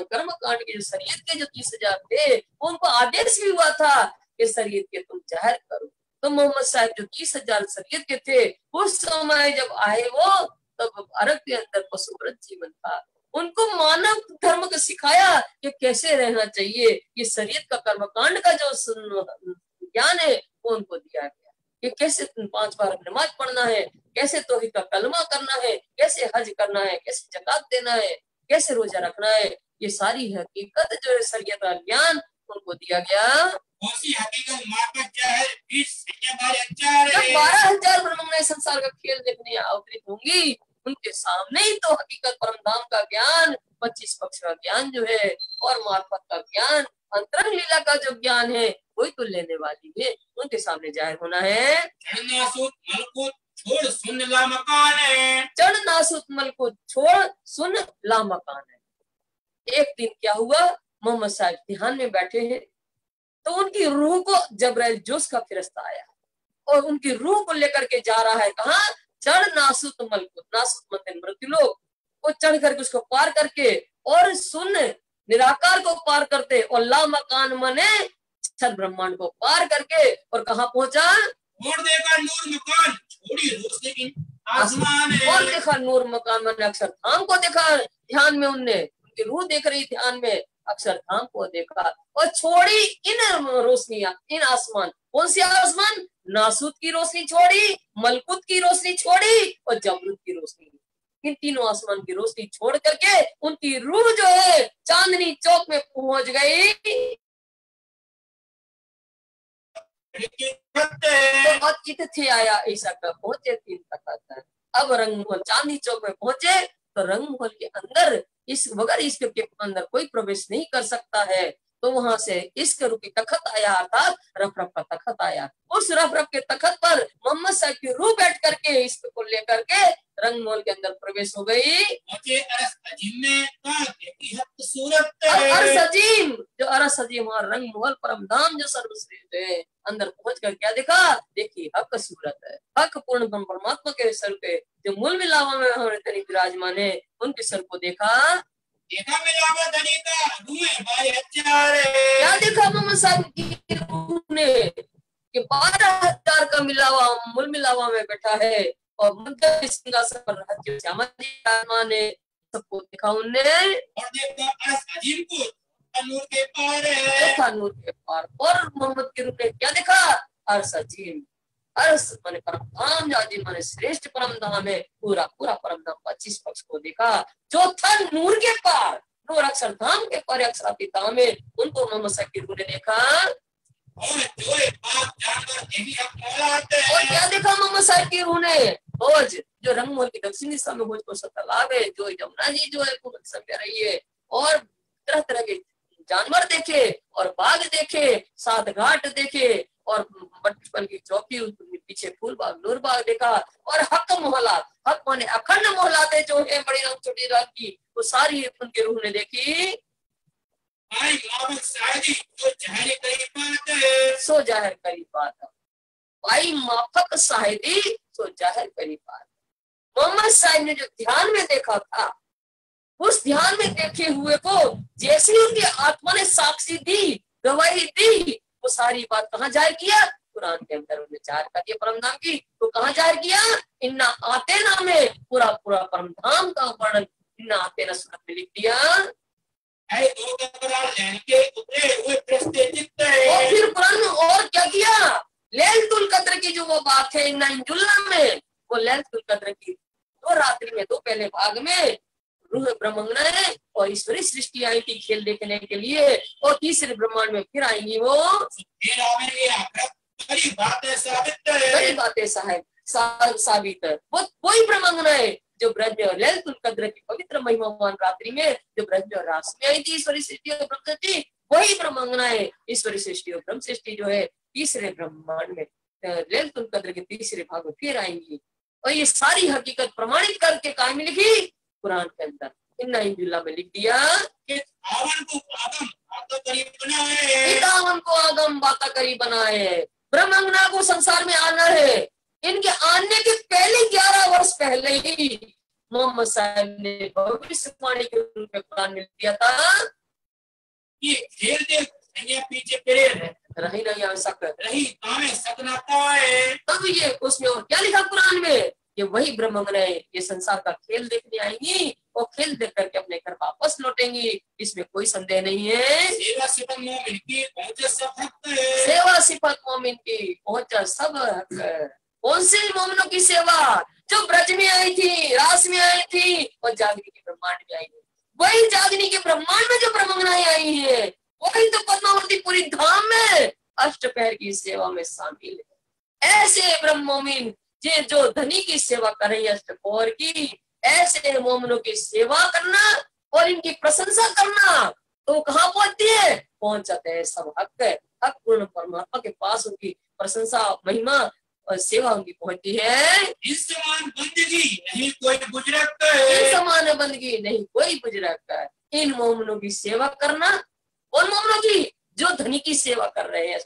कर्म कांड के जो शरीयत के जो 30,000 थे, उनको आदेश भी हुआ था कि शरीयत के तुम जाहिर करो। तो मोहम्मद साहब जो 30,000 शरीयत के थे, उस समय जब आए वो, तब अरब के अंदर पशुव्रत जीवन था। उनको मानव धर्म को सिखाया कि कैसे रहना चाहिए। ये शरीयत का कर्मकांड का जो ज्ञान है वो उनको दिया गया कि कैसे 5 बार नमाज पढ़ना है, कैसे तौहीद का कलमा करना है, कैसे हज करना है, कैसे ज़कात देना है, कैसे रोजा रखना है। ये सारी हकीकत जो है शरीयत का ज्ञान उनको दिया गया। उसी हकीकत मार्फत जाहिर 20,000 जब 12,000 ब्रह्मांड संसार का खेल देखने अवतरित होंगी, उनके सामने ही तो हकीकत परमधाम का ज्ञान, 25 पक्ष का ज्ञान जो है, और मार्फत का ज्ञान, अंतरंग लीला का जो ज्ञान है, वही तो लेने वाली है, उनके सामने जाहिर होना है। चढ़ नासूत मलकुत छोड़ सुन ला मकान है, चढ़ नासूत मलकुत छोड़ सुन ला मकान है। एक दिन क्या हुआ, मोहम्मद साहब ध्यान में बैठे हैं, तो उनकी रूह को जबरैल जोश का फिरिश्ता आया और उनकी रूह को लेकर के जा रहा है। कहाँ? चढ़ नासूत मलकुत, नासूत मतलब मृत्युलोक, वो चढ़ करके उसको पार करके और सुन निराकार को पार करते, और ला मकान मने छद ब्रह्मांड को पार करके, और कहाँ पहुंचा? और देखा नूर मकान छोड़ी रोशनी आसमान है, और देखा नूर मकान मैंने अक्षरधाम को देखा ध्यान में, उनने उनकी रूह देख रही ध्यान में, अक्षरधाम को देखा और छोड़ी इन रोशनियां, इन आसमान। कौन सी आसमान? नासूत की रोशनी छोड़ी, मलकुत की रोशनी छोड़ी और जबरूत की रोशनी। इन तीनों आसमान की रोशनी छोड़ करके उनकी रूह जो है चांदनी चौक में पहुंच गई। तो अचित थे आया ऐसा कर पहुंचे 3 तक। अब रंगमहल चांदनी चौक में पहुंचे, तो रंगमहल के अंदर इस बगैर इश्क के अंदर कोई प्रवेश नहीं कर सकता है। तो वहां से इश्क रूपी तखत आया, अर्थात रफ रफ का तखत आया। उस रफ रफ के तखत पर मोहम्मद साहब की रूह बैठ करके इश्क को लेकर के रंगमहल के अंदर प्रवेश हो गई। अरस अजीम, जो अरस अजीम और रंगमहल परमधाम जो सर्वश्रेष्ठ है, अंदर पहुंच कर क्या देखा? देखिए हक सूरत है, हक पूर्ण परमात्मा के सर पे जो मूल मिलावा में हमारे विराजमान है, उनके सर को देखा। मिलावा धनी का क्या देखा मोहम्मद साहब की रूह ने कि 12,000 का मिलावा मूल मिलावा में बैठा है, और मध्य सिंहासन पर श्यामा जी विराजमान है। सबको देखा उनने, और देखा अरस अजीम को नूर के पार है, देखा नूर के पार। और मोहम्मद की रूह ने क्या देखा? अरस अजीम, अर्श माने परम धाम, जाति माने श्रेष्ठ परम धाम है, पूरा पूरा परम धाम 25 पक्ष को देखा, जो था नूर के पार, नूर अक्षरधाम के पार अक्षरातीत में, उनको मोहम्मद साहब की रूह ने देखा। और जो एक बात जानकर देवी अब मौलाते हैं। और क्या देखा मोहम्मद साहब की रूह ने? होज जो रंगमहल की दक्षिण दिशा में होज को तालाब है, जो यमुना जी जो है पूर्व दिशा में रही है, और तरह तरह के जानवर देखे और बाग देखे, 7 घाट देखे, और बचपन की चौकी, पीछे फूल बाग नूर बाग देखा, और हक मोहला, हक माने अखंड मोहलाते जो है बड़ी रंग छोटी रात की, वो सारी उनके रूह ने देखी। भाई मामक शायदी जो जाहिर करी बात है, सो जाहिर करी बात है, भाई माफक शाहिदी सो जाहिर करी बात। मोहम्मद साहब ने जो ध्यान में देखा था, उस ध्यान में देखे हुए को जैसे ही उनकी आत्मा ने साक्षी दी, गवाही दी, वो सारी बात कहाँ जाहिर किया? कुरान के अंदर उन्होंने जाहिर कर दिया परम धाम की। तो कहाँ जाहिर किया? इन्ना आते ना में पूरा पूरा परम धाम का वर्णन इन्ना आते ना सूरत में लिख दिया। के उतरे हुए फरिश्ते जितने हैं। और फिर कुरान में और क्या किया? लैलतुल कद्र की जो वो बात है इन्ना इंजुल्ला में, वो लैलतुल कद्र की 2 रात्रि में 2 पहले भाग में रूह ब्रह्मांगना है और ईश्वरी सृष्टि आई थी खेल देखने के लिए, और तीसरे ब्रह्मांड में फिर आएंगी वो बड़ी बातें साबित है, बड़ी बातें साबित है। वो कोई ब्रह्मांगना है जो ब्रज में और लैलतुल कद्र की पवित्र महिमावान रात्रि में जो ब्रज में और रास में आई थी ईश्वरी सृष्टि और ब्रह्म सृष्टि, वही ब्रह्मांगना है। ईश्वरी सृष्टि और ब्रह्म सृष्टि जो है तीसरे ब्रह्मांड में लैलतुल कद्र के तीसरे भाग में फिर आएंगी, और ये सारी हकीकत प्रमाणित करके कहाँ में लिखी? कुरान के अंदर इन्ना इंजुल्ला में लिख दिया कि आवन को आगम बाता करी बनाए, आवन को आगम बाता करी बनाए। ब्रह्मांगना को संसार में आना है, इनके आने के पहले 11 वर्ष पहले ही मोहम्मद साहब ने भविष्यवाणी के रूप में कुरान में दिया था। ये खेल दे पीछे फिरे रही नहीं आवश्यक रही कामे सकना पाए, तब ये उसमें और क्या लिखा कुरान में? ये वही ब्रह्मांगना है, ये संसार का खेल देखने आएंगी और खेल देख करके अपने घर वापस लौटेंगी, इसमें कोई संदेह नहीं है। सेवा सिफत मोमिन की पहुंचे सब हक है, सेवा सिफत मोमिन की पहुंचा सब हक है। कौन सी मोमिनों की सेवा? जो ब्रज में आई थी, रास में आई थी और जागनी के ब्रह्मांड में आई थी। वही जागनी के ब्रह्मांड में जो ब्रह्मांगनाएं आई है, वही तो पद्मावती पूरी धाम में अष्टपहर की सेवा में शामिल है। ऐसे ब्रह्म मोमिन जो धनी की सेवा कर रही है अष्टपहर की, ऐसे मोमिनों की सेवा करना और इनकी प्रशंसा करना तो कहाँ पहुंचती है? पहुंच जाते हैं सब हक है। हक पूर्ण परमात्मा के पास उनकी प्रशंसा महिमा और सेवा उनकी पहुंचती है। इस समान बंदगी नहीं कोई बुजुर्ग है, इस समान बंदगी नहीं कोई बुजुर्ग है। इन मोमिनों की सेवा करना, उन मोमिनों की जो धनी की सेवा कर रहे हैं,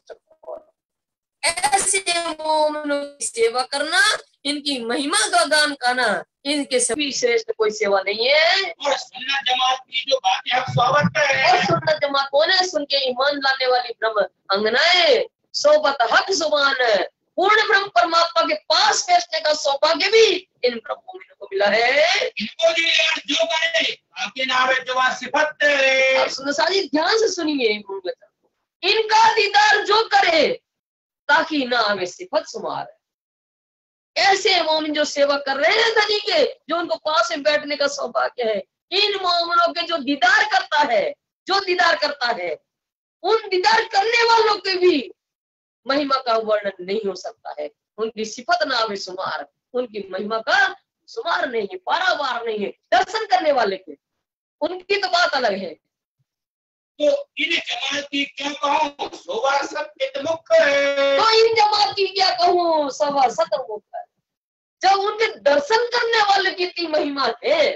ऐसे मोमिनों की सेवा करना, इनकी महिमा का गान गाना, इनके सभी श्रेष्ठ कोई सेवा नहीं है। और सुन्नत जमात की जो बातें हम स्वागत है, और सुन्नत जमात कौन है? सुन के ईमान लाने वाली ब्रह्म अंगनाएं, सोबत हक जुबान है। पूर्ण ब्रह्म परमात्मा के पास बैठने का सौभाग्य भी इन ब्रह्म मोमिनों को मिला है। इनको जो करे आपके नाम है जो सिफत है। सुनो साजी ध्यान से सुनिए, इनका दीदार जो करे ताकि ना हमें सिफत शुमार है। ऐसे मोमिन जो सेवा कर रहे हैं धनी के, जो उनको पास में बैठने का सौभाग्य है, इन मोमिनों के जो दीदार करता है, जो दीदार करता है, उन दीदार करने वालों के भी महिमा का वर्णन नहीं हो सकता है। उनकी सिफत ना हमें शुमार, उनकी महिमा का शुमार नहीं है, पारावार नहीं है। दर्शन करने वाले के उनकी तो बात अलग है। तो इन जमात की क्या कहूँ, शोभा सत्य मुख है। तो इन जमात की क्या कहूँ, सवा सतर मुख है। जब उनके दर्शन करने वाले की इतनी महिमा है,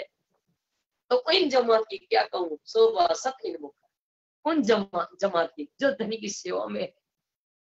तो इन जमात की क्या कहूँ, शोभा सत्य मुख है। उन जमात की जो धनी की सेवा में है,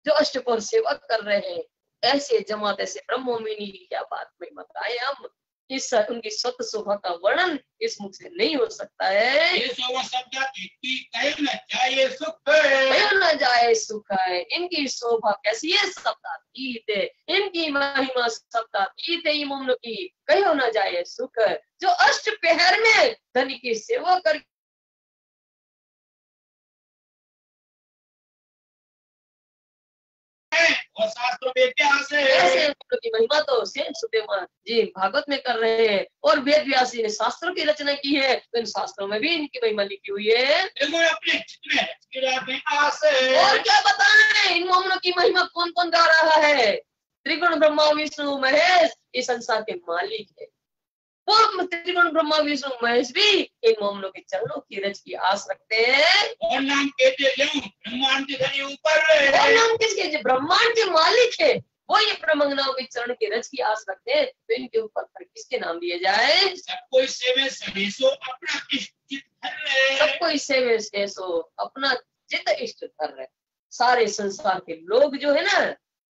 जो अष्टपहर सेवा कर रहे हैं, ऐसे जमात, ऐसे ब्रह्म मोमिनी की क्या बात महिमा है। हम इस उनकी सत्य शोभा का वर्णन इस मुख से नहीं हो सकता है। ये शोभा शब्द कहीं न जाए सुख है, कहीं न जाए सुख है। इनकी शोभा कैसी है? शब्दातीत है। इनकी महिमा शब्दातीत है। मोमिनों की कहीं न जाए सुख है। जो अष्टपहर में धनी की सेवा कर है और शास्त्रों में व्यास है। ऐसे उनकी की महिमा तो सेन सुदेमा जी भागवत में कर रहे हैं और वेद व्यास जी ने शास्त्रों की रचना की है, तो इन शास्त्रों में भी इनकी महिमा लिखी हुई है। अपने चित्त में में आस है। और क्या बताएं इन मोमनों की महिमा कौन कौन गा रहा है? त्रिगुण ब्रह्मा विष्णु महेश इस संसार के मालिक है। वो त्रिगुण ब्रह्मा विष्णु महेश भी इन मोमनों के चरणों की रज की आस रखते हैं। और नाम कहते ब्रह्मांड के धनी ऊपर और नाम किसके? जो ब्रह्मांड के मालिक है वो ये ब्रह्मंगनाओं के चरण की रज की आस रखते हैं, तो इनके ऊपर किसके नाम लिए जाए? सबको इससे में सदेशो अपना इष्ट सबको इससे में सो अपना चित इष्ट कर रहे। सारे संसार के लोग जो है ना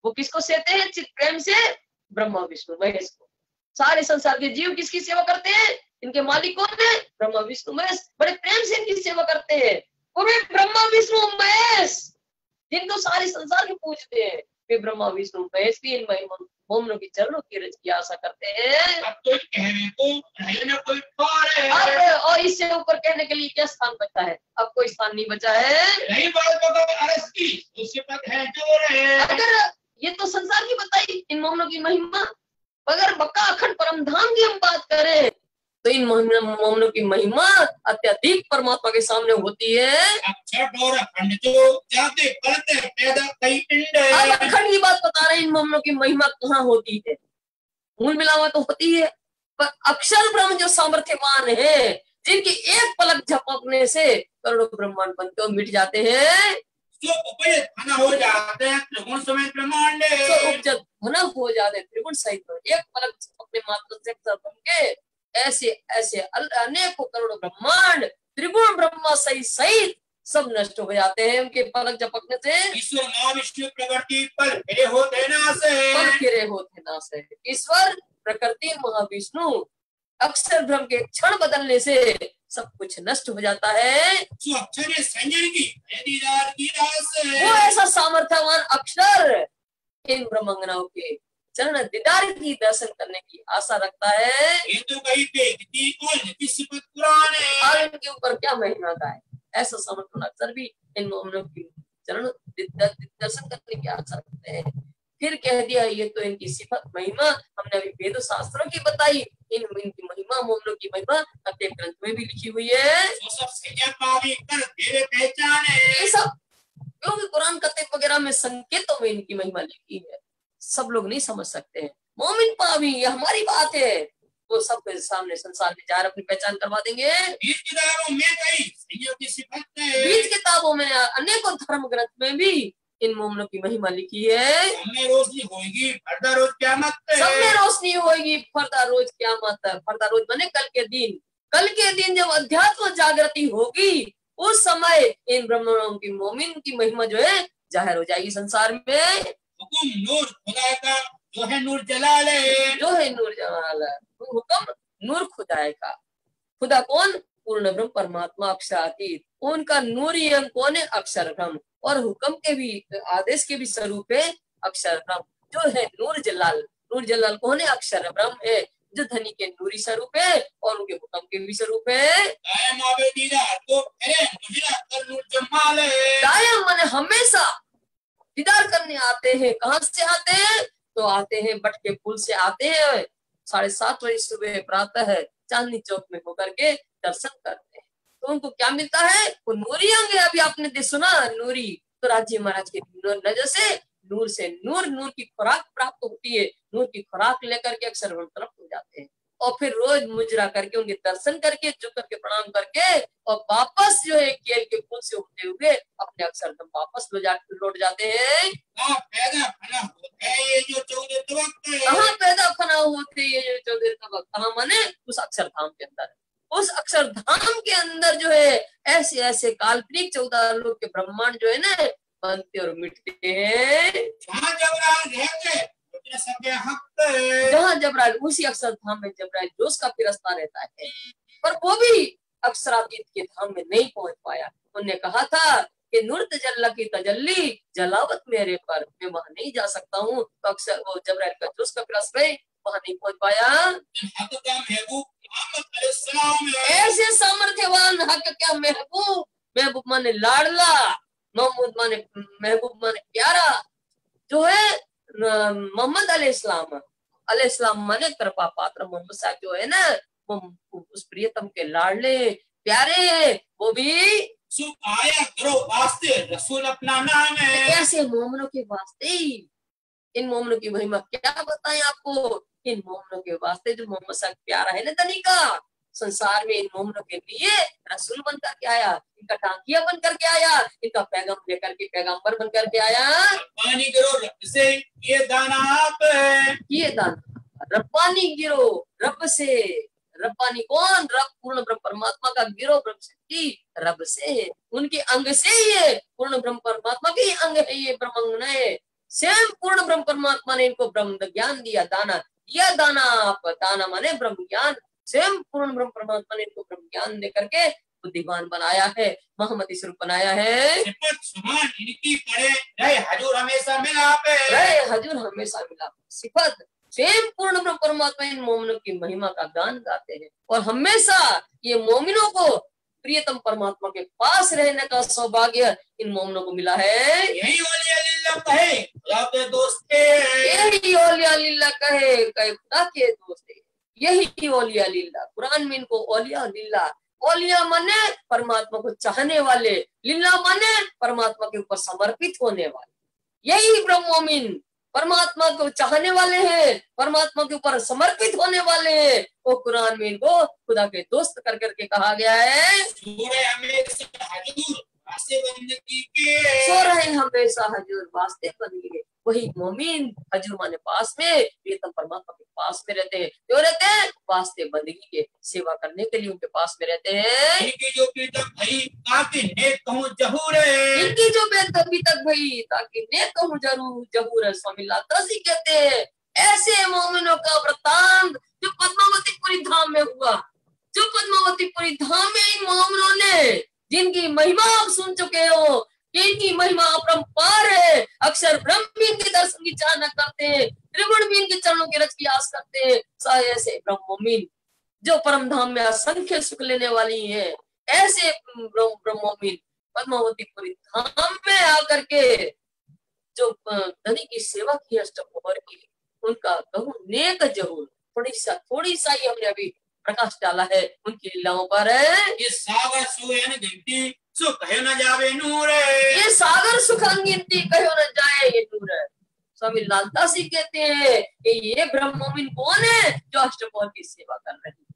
वो किसको सेते हैं? चित प्रेम से ब्रह्मा विष्णु महेश को। सारे संसार के जीव किसकी सेवा करते हैं? इनके मालिक कौन है? ब्रह्मा विष्णु महेश। बड़े प्रेम से इनकी सेवा करते हैं। और वे ब्रह्मा विष्णु महेश जिनको सारे संसार के पूजते हैं, वे ब्रह्मा विष्णु महेश भी इन मोमनों की चरणों की रज की आशा करते हैं। अब तो कहने को कोई अब और इससे ऊपर कहने के लिए क्या स्थान बचा है? अब कोई स्थान नहीं बचा है। रही बात अरस की, उससे पद है जो रहे। अगर ये तो संसार की बताई इन मोमनों की महिमा, अगर बक्का अखंड परम धाम की हम बात करें तो इन मोमनों की महिमा अत्यधिक परमात्मा के सामने होती है। अक्षर और अखंड जो जाते करते पैदा कई पिंड। अब अखंड की बात बता रहे हैं इन मोमनों की महिमा कहाँ होती है? मूल मिलावा तो होती है, पर अक्षर ब्रह्म जो सामर्थ्यवान है, जिनकी एक पलक झपकने से करोड़ों ब्रह्मांड बनते और मिट जाते हैं, जो उपयुक्त घना हो जाते हैं त्रिगुण समेत ब्रह्मांड। तो उपजत घना हो जाते हैं त्रिगुण सहित एक पलक झपकने मात्र से अक्षर बन के ऐसे ऐसे अनेकों करोड़ों ब्रह्मांड त्रिगुण ब्रह्मा सहित सब नष्ट हो जाते हैं उनके पलक झपकने से। ईश्वर नाम विष्णु प्रकृति पल फिरे होते नाश है। पल फिरे होते नाश है। ईश्वर प्रकृति महाविष्णु अक्षर ब्रह्म के क्षण बदलने से सब कुछ नष्ट हो जाता है। जो अक्षर संजन की दीदार की आस है। वो ऐसा सामर्थ्यवान अक्षर इन ब्रह्मंगनाओं के चरण दीदार की दर्शन करने की आशा रखता है। ये तो कहीं देखती और सिफत कुरान है। और इनके ऊपर क्या महिमा का है? ऐसा समर्पण अक्षर भी इन मोमनों की चरण दर्शन करने की आशा रखते हैं। फिर कह दिया ये तो इनकी सिफत महिमा हमने अभी वेद शास्त्रों की बताई, इनकी महिमा मोमनों की महिमा अपने ग्रंथ में भी लिखी हुई है। ये सब क्योंकि कुरान कते वगैरह में संकेतों में इनकी महिमा लिखी है, सब लोग नहीं समझ सकते हैं। मोमिन पावी ये हमारी बात है, वो सबके सामने संसार में जार अपनी पहचान करवा देंगे। बीज किताबों में अनेकों धर्म ग्रंथ में भी इन मोमनों की महिमा लिखी है। सब में रोशनी होगी फरदा रोज क़यामत। सब में रोशनी होगी फरदा रोज क़यामत। फरदा रोज बने कल के दिन जब अध्यात्म जागृति होगी उस समय इन ब्रह्मणों की मोमिन की महिमा जो है जाहिर हो जाएगी संसार में। हुकुम नूर खुदा का जो है नूर जलाल है। जो है नूर जलाल है। हुक्म नूर खुदा का। खुदा कौन? पूर्ण ब्रह्म परमात्मा अक्षरातीत। उनका नूर ही कौन है? अक्षर ब्रह्म। और हुक्म के भी आदेश के भी स्वरूप है अक्षर ब्रह्म जो है नूर जलाल। नूर जलाल कौन है? अक्षर ब्रह्म है जो धनी के नूरी स्वरूप है और उनके हुक्म के भी स्वरूप है। दायम माने हमेशा दीदार करने आते हैं। कहाँ से आते हैं? तो आते हैं बट के पुल से आते हैं। 7:30 बजे सुबह प्रातः है चांदनी चौक में होकर के दर्शन करते हैं। तो उनको क्या मिलता है? वो नूरी होंगे। अभी आपने सुना नूरी, तो राजी महाराज के नजर से नूर की खुराक प्राप्त होती है। नूर की खुराक लेकर के अक्षर तरफ हो जाते हैं और फिर रोज मुजरा करके उनके दर्शन करके झुक करके प्रणाम करके और वापस जो है केल के पुल से होते हुए अपने अक्षर वापस लौट जाते हैं। कहाँ पैदा फना होते ये जो 14 तबक है। कहाँ पैदा फना होते ये जो 14 तबक? कहाँ माने उस अक्षरधाम के अंदर। उस अक्षरधाम के अंदर जो है ऐसे ऐसे काल्पनिक 14 लोग के ब्रह्मांड जो है ना बनते और मिटते हैं। जहाँ जबराइल रहते जहाँ जबराइल उसी अक्षरधाम में जबराइल जोश का फिरस्ता रहता है, पर वो भी अक्षरातीत के धाम में नहीं पहुंच पाया। उन्होंने कहा था कि नूर तजल्ला की तजल्ली जलावत मेरे पर, मैं वहां नहीं जा सकता हूँ। तो अक्षर वो जबराइल का जोश का फिरस्ता वहां नहीं पहुंच पाया। ऐसे सामर्थ्यवान हक क्या महबूब, महबूब माने लाडला, मोहम्मद माने महबूब माने प्यारा, जो है मोहम्मद अलैहिस्सलाम माने कृपा पात्र मोहम्मद साहब जो है ना, वो उस प्रियतम के लाडले प्यारे, वो भी सो आया करो वास्ते रसूल अपना नाम है। ऐसे मोमिनों के वास्ते, इन मोमिनों की महिमा क्या बताएं आपको, इन मोमिनों के वास्ते जो मोहम्मद साहब प्यारा है ना धनी का, संसार में इन मोमिनों के लिए रसूल बनकर के आया, इनका टांकिया बनकर के आया, इनका पैगाम लेकर के पैगंबर बनकर के आया। पानी गिरो रब से ये दाना आप है, ये दाना रब्बानी गिरो रब से, रब्बानी कौन, रब पूर्ण ब्रह्म परमात्मा का, गिरो ब्रह्म शक्ति रब से, उनके अंग से ये पूर्ण ब्रह्म परमात्मा के अंग है, ये ब्रह्म ने स्वयं पूर्ण ब्रह्म परमात्मा ने इनको ब्रह्म ज्ञान दिया, दाना दिया, दाना आप, दाना माने ब्रह्म ज्ञान, स्वयं पूर्ण ब्रह्म परमात्मा ने इनको ब्रह्म ज्ञान दे करके बुद्धिमान बनाया है, मोहम्मदी स्वरूप बनाया है। सिफत सुभान इनकी पड़े रहे हजूर हमेशा मिलाप है, रहे हजूर हमेशा मिलाप, सिफत स्वयं पूर्ण ब्रह्म परमात्मा इन मोमिनों की महिमा का गान गाते हैं, और हमेशा ये मोमिनों को प्रियतम परमात्मा के पास रहने का सौभाग्य इन मोमिनों को मिला है। यही औलिया लिल्लाह कहे खुदा के दोस्त थे, यही औलिया लिल्लाह कहे खुदा के दोस्त थे, यही औलिया लिल्लाह, कुरान में इनको औलिया लिल्लाह, औलिया माने परमात्मा को चाहने वाले, लिल्लाह माने परमात्मा के ऊपर समर्पित होने वाले, यही ब्रह्म मोमिन परमात्मा को चाहने वाले हैं, परमात्मा के ऊपर समर्पित होने वाले हैं, वो कुरान में इनको खुदा के दोस्त कर करके कहा गया है। सूरह हमेशा हजूर वास्ते बंदगी के, सो रहे हमेशा हजूर वास्ते बंदगी के, वही मोमिन हजूर माने पास में, प्रियतम परमात्मा के पास में रहते हैं, क्यों रहते हैं, वास्ते बंदगी के, सेवा करने के लिए उनके पास में रहते हैं। इनकी जो पीतक भई ताकि नेक कहूँ जहूर है, इनकी जो बेतबी तक भई ताकि नेक कहूँ जरूर जहूर है, स्वामी लालदासी कहते हैं, ऐसे मोमिनों का वृत्तांत जो पद्मावतीपुरी धाम में हुआ, जो पद्मावतीपुरी धाम में इन मोमिनों ने, जिनकी महिमा आप सुन चुके हो कि इनकी महिमा अपरंपार है, अक्षर ब्रह्म भी इनके दर्शन की चाहना करते हैं, त्रिगुण भी इनके चरणों के रच की आस करते हैं, सारे ऐसे ब्रह्म मोमिन जो परम धाम में असंख्य सुख लेने वाली है, ऐसे ब्रह्म मोमिन पद्मावतीपुरी धाम में आकर के जो धनी की सेवा की अष्टप्रहर की, उनका कहूँ नेक जरूर, थोड़ी सा ही हमने अभी प्रकाश डाला है उनकी लीलाओं पर। ये सागर सुयन गिनती सो कहे न जावे नूर है, ये सागर सुख अनगिनती कहो न जाए ये नूर है। स्वामी लालदासी कहते हैं कि ये ब्रह्म मोमिन कौन है, जो अष्टप्रहर की सेवा कर रहे हैं,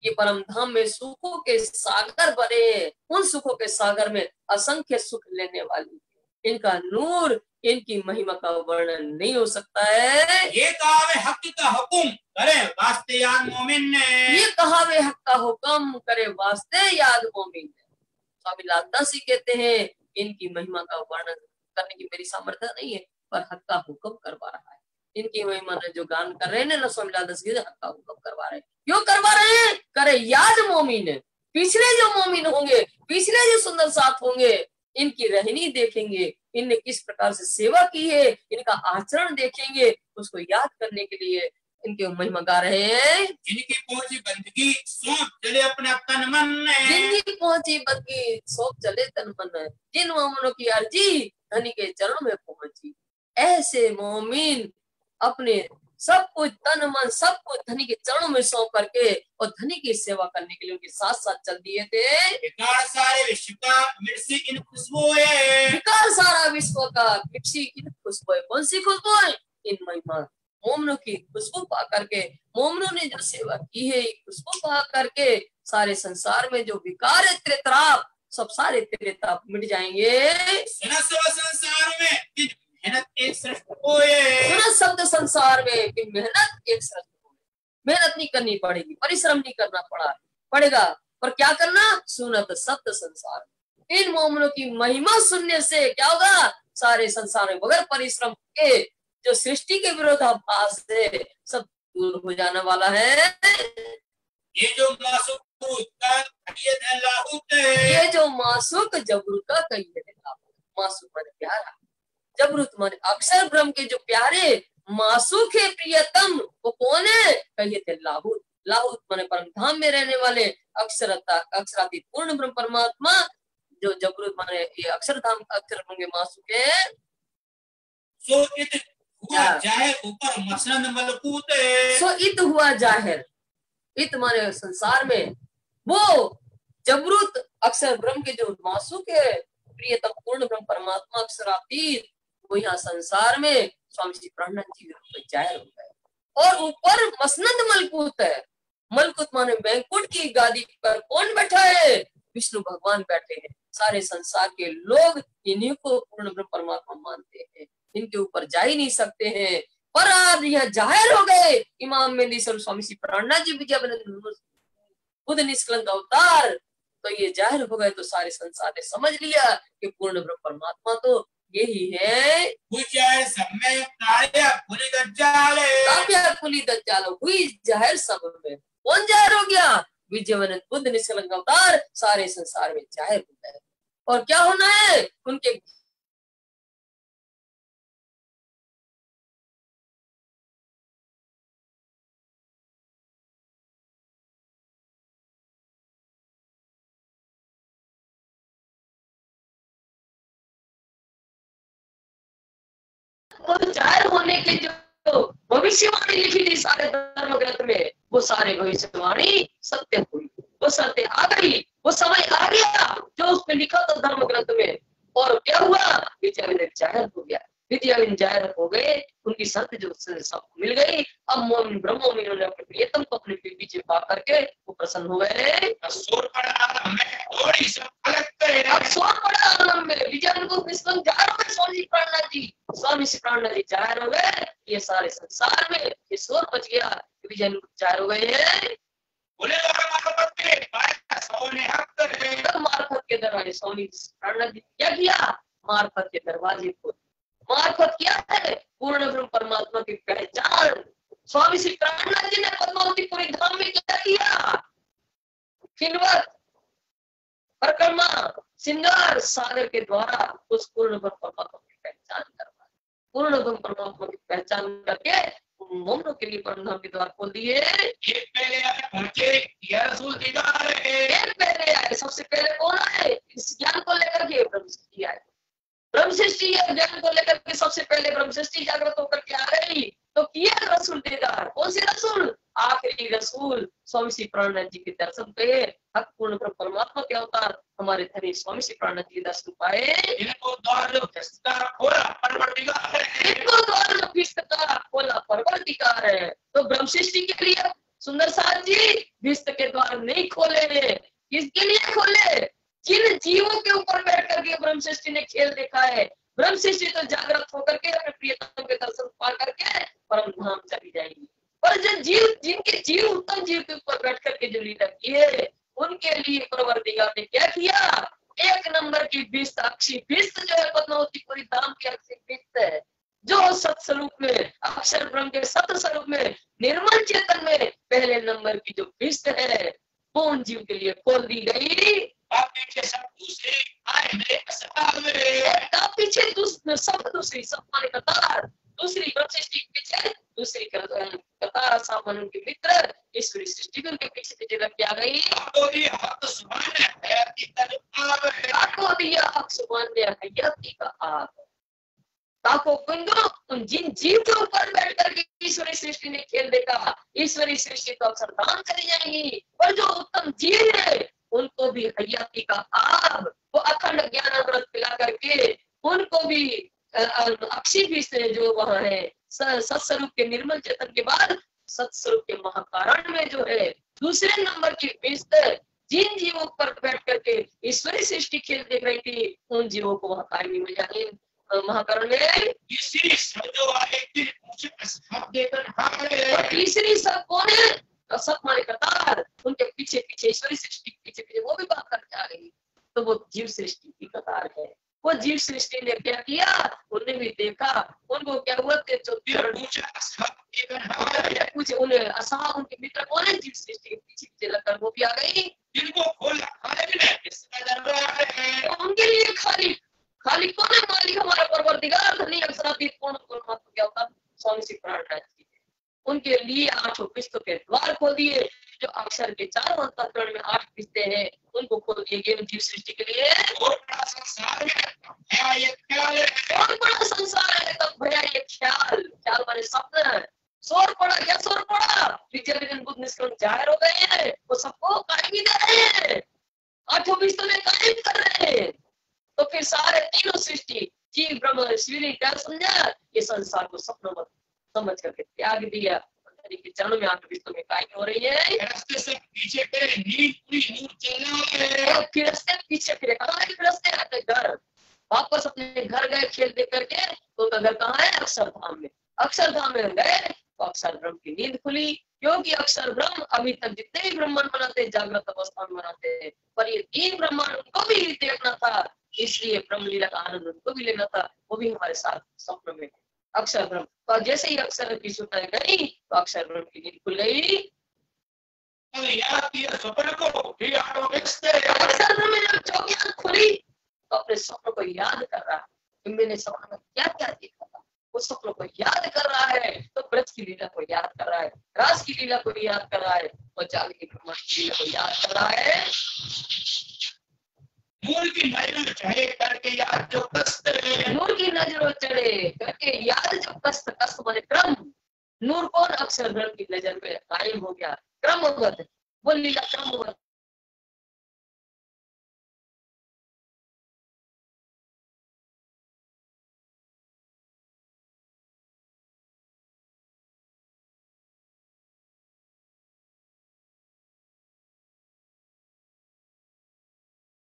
ये परम धाम में सुखों के सागर भरे, उन सुखों के सागर में असंख्य सुख लेने वाली, इनका नूर, इनकी महिमा का वर्णन नहीं हो सकता है। ये कहावे हक का हुक्म करे वास्ते याद मोमिन ने, ये कहावे हक का हुक्म करे वास्ते याद मोमिन ने। स्वामी लालदासी कहते हैं इनकी महिमा का वर्णन करने की मेरी सामर्थ्य नहीं है, पर हक का हुक्म करवा रहा है, इनकी महिमा ने जो गान कर रहे हैं ना स्वामी लालदासी हक का हुक्म करवा रहे हैं, क्यों करवा रहे हैं, करे याद मोमिन है, पिछले जो मोमिन होंगे, पिछले जो सुंदर साथ होंगे, इनकी रहनी देखेंगे, इनने किस प्रकार से सेवा की है, इनका आचरण देखेंगे, उसको याद करने के लिए इनके महिमा गा रहे हैं। जिनकी पहुंची बंदगी सौंप चले अपने तन मन में, जिनकी पहुंची बंदगी सौंप चले तन मन में, जिन मोमिनों की अर्जी धनी के चरणों में पहुंची, ऐसे मोमिन अपने सब कुछ तन मन सब कुछ धनी के चरणों में सौंप करके और धनी की सेवा करने के लिए उनके साथ साथ चल दिए थे। विकार सारे विश्व का मिर्सी इन खुशबू है, विकार सारा विश्व का मिर्सी इन खुशबू है, कौन सी खुशबू है, इन महिमा मोमिनों की खुशबू पा करके, मोमिनों ने जो सेवा की है खुशबू पा करके सारे संसार में जो विकार है त्रेताप, सब सारे त्रेताप मिट जाएंगे। संसार में मेहनत एक श्रेष्ठ होए, शब्द संसार में कि मेहनत एक श्रेष्ठ होए, मेहनत नहीं करनी पड़ेगी, परिश्रम नहीं करना पड़ेगा, पर क्या करना, सुनत सत्य संसार। इन मोमिनों की महिमा सुनने से क्या होगा, सारे संसार में बगैर परिश्रम के जो सृष्टि के विरोधाभास है सब दूर हो जाने वाला है। ये जो मासूक का ये जो मासूक जबरूत का कहिए मासूक माने प्यारा, जबरूत माने अक्षर ब्रह्म के जो प्यारे मासूक है प्रियतम, वो कौन है, कहिए थे लाहूत। लाहूत माने परम धाम में रहने वाले अक्षरातीत पूर्ण ब्रह्म परमात्मा, जो जबरूत माने ये अक्षर धाम अक्षर ब्रह्म के मासूक है। सो इत हुआ जाहिर ऊपर मसनद मलकूत है। सो इत हुआ जाहिर, इत माने संसार में, वो जबरूत अक्षर ब्रह्म के जो मासूक है, प्रियतम पूर्ण ब्रह्म परमात्मा अक्षरातीत, वो यहाँ संसार में स्वामी श्री प्राणनाथ जी के रूप में जाहिर हो गए। और ऊपर मसनद मलकूत है, मलकूत माने बैंकुट की गादी पर कौन बैठा है? विष्णु भगवान बैठे हैं। सारे संसार के लोग इन्हीं को पूर्ण ब्रह्म परमात्मा मानते हैं, इनके ऊपर जा ही नहीं सकते हैं। पर आज यहाँ जाहिर हो गए इमाम मेहंदी स्वामी श्री प्राणनाथ जी विजय खुद निष्कलंक अवतार, तो ये जाहिर हो गए तो सारे संसार ने समझ लिया कि पूर्ण ब्रह्म परमात्मा तो यही है। हुई जाहिर सब में, कौन जाहिर हो गया? विजय बुद्ध निष्कलंक अवतार सारे संसार में जाहिर हो गए। और क्या होना है? उनके जाहिर होने के जो भविष्यवाणी लिखी थी सारे धर्म ग्रंथ में, वो सारे भविष्यवाणी सत्य हुई, वो सत्य आ गई, वो समय आ गया जो उसमें लिखा था धर्म ग्रंथ में। और क्या हुआ? विद्याविन जाहिर हो गया, विद्याविन जाहिर हो गए, उनकी सत्य जो सब मिल गई। अब मोमिन ब्रह्म में उन्होंने अपने प्रियतम को अपने पीछे पा करके वो प्रसन्न हुए। स्वामी श्री प्राणनाथ जी जाहिर हो गए, ये सारे संसार में ये शोर मच गया, विजय जाहिर हो गए हैं। मार्फत के दरवाजे स्वामी प्राणनाथ जी क्या किया? मार्फत के दरवाजे खोले। मार्फत क्या है? पूर्ण ब्रह्म परमात्मा की पहचान। स्वामी श्री प्राणनाथ जी ने पद्मावती पूरी धाम में क्या किया? खिलवत, परिक्रमा, श्रृंगार सागर के द्वारा उस पूर्ण ब्रह्म परमात्मा की पहचान करवा, पूर्ण ब्रह्म परमात्मा की पहचान करके मोमनों के लिए परमधाम के द्वार खोल दिए। पहले आए, सबसे पहले कौन आए? इस ज्ञान को लेकर के ब्रह्म सृष्टि आए। ब्रह्म सृष्टि ज्ञान को लेकर के सबसे पहले ब्रह्म सृष्टि जागृत होकर के आ गई। तो किया रसूल दीदार, कौन से रसूल? आखिरी रसूल स्वामी श्री प्राणनाथ जी के दर्शन पे हक पूर्ण परमात्मा के अवतार हमारे धनी स्वामी श्री प्राणनाथ जी दर्शन पाए। इनको द्वार खोला परवरदिगार है, इनको द्वार खोला परवरदिगार है। तो ब्रह्म सृष्टि के लिए सुंदर साथ जी विश्व के द्वार नहीं खोले, किसके लिए खोले? जिन जीवों के ऊपर बैठ करके ब्रह्म सृष्टि ने खेल देखा है। ब्रह्म सृष्टि तो जागृत होकर के अपने प्रियतम के दर्शन पा करके परम धाम चली जाएगी। पर जो जीव, जिनके जीव उत्तम जीव के ऊपर बैठ करके जो लीला की है, उनके लिए परवरदिगार ने क्या किया? एक नंबर की विश्व अक्षी विश्व जो है पद्मावती पूरी धाम की अक्षी विश्व है, जो सत्स्वरूप में अक्षर ब्रह्म के सत्य स्वरूप में निर्मल चेतन में पहले नंबर की जो विश्व है, वो उन जीव के लिए खोल दी गई। पीछे सब दूसरे आए पीछे सब दूसरी सब माने कतार, दूसरी सृष्टि के पीछे दूसरी कतार सामान के मित्र ईश्वरी सृष्टि के पीछे पीछे लग के आ गई। ताको कुंदो उन जिन जीव के ऊपर बैठ करके ईश्वरी सृष्टि ने खेल देखा, ईश्वरी सृष्टि तो अक्सर दान चली जाएंगी, पर जो उत्तम जीव है उनको भी हयाती का आग, वो अखंड ज्ञान अमृत पिला करके उनको भी अक्षी भी से जो वहां है सत्स्वरूप के निर्मल चेतन के बाद सत्स्वरूप के महाकारण में जो है दूसरे नंबर की विस्त जिन जीवों पर बैठ करके ईश्वरी सृष्टि खेल देख रही थी, उन जीवों को वहां कायमी मिल जाए महाकरण में। तीसरी सब कौन है? सब माने कतार, उनके पीछे पीछे ईश्वरी सृष्टि के पीछे पीछे वो भी बात करके आ गई, तो वो जीव सृष्टि की कतार है। वो जीव सृष्टि ने क्या किया? उन्हें भी देखा, उनको क्या हुआ? कुछ उन्हें असा उनके मित्र कौन है? जीव सृष्टि के पीछे पीछे लगकर वो भी आ गई। जिनको खोला उनके लिए खाली खाली कौन है? मालिक हमारा परवरदिगार धनी अक्षरातीत पूर्ण परमात्मा क्या होता? स्वामी श्री प्राणनाथ जी। उनके लिए 8 विश्व के द्वार खोल दिए, जो अक्षर के चारों अंतःकरण में 8 विश्व हैं, उनको खोल दिए गए जीव सृष्टि के लिए। और बड़ा संसार है, बहुत बड़ा संसार है, तब भया जाहिर हो गए हैं, वो सबको कायम दे रहे हैं, आठों विश्व में कायम कर रहे हैं। तो फिर सारे तीनों सृष्टि जीव ब्रह्म शिवरी क्या समझा, ये संसार को सपनों में समझ करके त्याग दिया, के चरणों में आठ विश्व में कायम हो रही है। रास्ते से पीछे फिरे, नींद पूरी नूर चलना है। फिरस्ते पीछे फिरे, कहाँ है फिरस्ते? आते घर वापस अपने घर गए खेल देख करके, तो उनका घर कहाँ है? अक्षरधाम में। अक्षरधाम में गए तो अक्षर ब्रह्म की नींद खुली, क्योंकि अक्षर ब्रह्म अभी तक जितने भी ब्रह्मांड बनाते जागृत अवस्था में बनाते हैं, पर ये तीन ब्रह्मांड उनको भी देखना था, इसलिए ब्रह्म लीला का आनंद उनको भी लेना था, वो भी हमारे साथ स्वप्न में अक्षर ब्रह्म। तो जैसे ही अक्षर की सुताई गई तो अक्षर ब्रह्म की नींद खुल गई। याद किया स्वप्न को, फिर अक्षर ब्रह्म जब चौकियां खुली तो अपने स्वप्न को याद कर रहा है, मैंने स्वप्न में क्या क्या देखा था, उस स्वप्न को याद कर रहा है। तो ब्रज की लीला को याद कर रहा है, रास की लीला को याद कर रहा है, और जाल की ब्रह्मांड की लीला को याद कर रहा है। नूर की नजर चढ़े करके याद जो कष्ट है, नूर की नजरों चढ़े करके याद जो कष्ट, कष्ट माने क्रम, नूर कौन? अक्षर ब्रह्म की नजर में कायम हो गया, क्रमवत, वो लीला क्रमवत।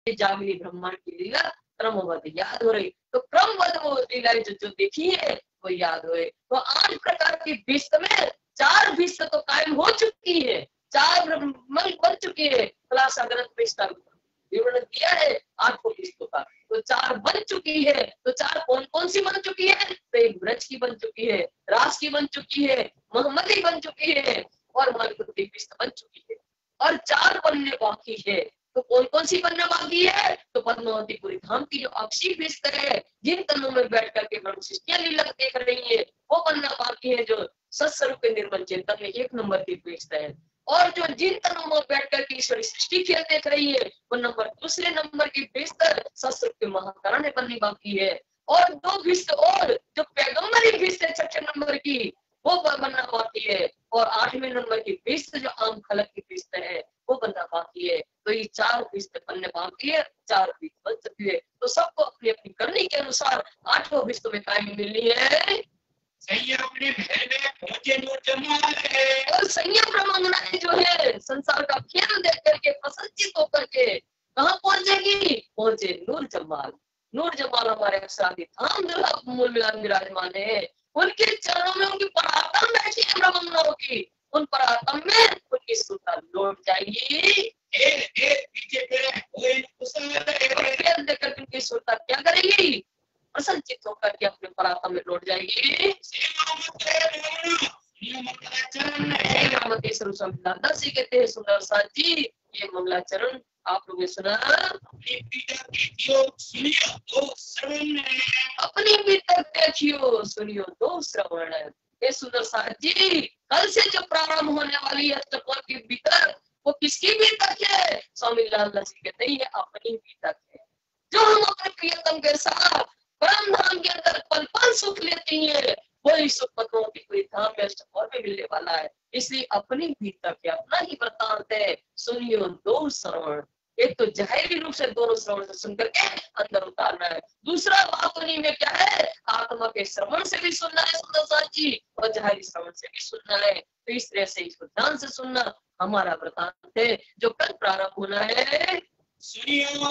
जागली ब्रह्मांड की लीला क्रमवत याद हो रही, तो क्रमवत वो लीला जो देखी है वो याद हुए। तो 8 प्रकार की विश्व में 4 विश्व तो कायम हो चुकी है, 4 ब्रह्मांड बन चुकी है। खुलासा ग्रंथ में इसका विवरण दिया है 8 विश्व का, तो 4 बन चुकी है। तो 4 कौन कौन सी बन चुकी है? तो एक ब्रज की बन चुकी है, रास की बन चुकी है, मोहम्मदी बन चुकी है, और मलकुती विश्व बन चुकी है, और 4 बनने बाकी है। तो कौन कौन सी बनने बाकी है? तो पद्मावती पूरी धाम की जो अक्षी विश्व है, जिन तनों में बैठ करके ब्रह्म सृष्टियां लीला देख रही है, वो बनना बाकी है, जो सत्स्वरूप निर्मल चेतन में 1 नंबर की विश्व है। और जो जिन तनों में बैठ करके ईश्वरी सृष्टि खेल देख रही है, वो दूसरे नंबर की विश्व सत्स्वरूप के महाकरण बननी बाकी है। और 2 विश्व और जो पैगंबरी विश्व है 6 नंबर की, वो बनना बाकी है। और 8वें नंबर की विश्व जो आम खलक की विश्व है, वो बनना बाकी है। तो ये 4 विश्व बनने बाकी है, 4 विश्व बन चुकी है। तो सबको अपनी अपनी करनी के अनुसार 8वां विश्व में कायम मिलनी है। संयम अपने महल में पहुंचे नूर जमाल है, और संयम ब्रह्मांगनाएं जो है संसार का खेल देख करके प्रसन्नचित होकर के कहाँ पहुंचेगी? पहुंचे नूर जमाल। नूर जमाल हमारे अक्षराधि धाम दुर्लभ मूल मिलान विराजमान है, उनके चरणों में उनकी परातम बैठी है ब्रह्मांगनाओं की, उन परातम में उनकी सुरता लौट जाएगी। पीछे फिरे कोई खेल देकर उनकी सुरता क्या करेगी? प्रसन्नचित होकर के अपने परातम में लौट जाएगी। कहते हैं सुंदर साथ जी, ये मंगलाचरण आप लोगों ने सुना? अपनी भी तक देखियो सुनियो 2 श्रवण। ये सुंदर साथ जी, कल से जो प्रारंभ होने वाली है अष्टकोण की भीतर, वो किसकी भी तक है? स्वामी लाल जी कहते हैं ये अपनी भी तक है। जो हम अपने प्रियतम के साथ परम धाम के अंदर पल पल सुख लेती है, वही सुख पद्मावती पूरी धाम में अष्टकोण में मिलने वाला है। इसलिए अपनी भी तक है, अपना ही वृतांत है, सुनियो 2 श्रवण। एक तो जाहिरी रूप से दोनों श्रवण से सुनकर के अंदर उतारना है, दूसरा बात उन्हीं में क्या है? आत्मा के श्रवण से भी सुनना है सुंदर साथ जी, और जाहिरी श्रवण से भी सुनना है। तो इस तरह से इसको ध्यान से सुनना हमारा वृतांत है, जो कल प्रारंभ होना है। सुनियो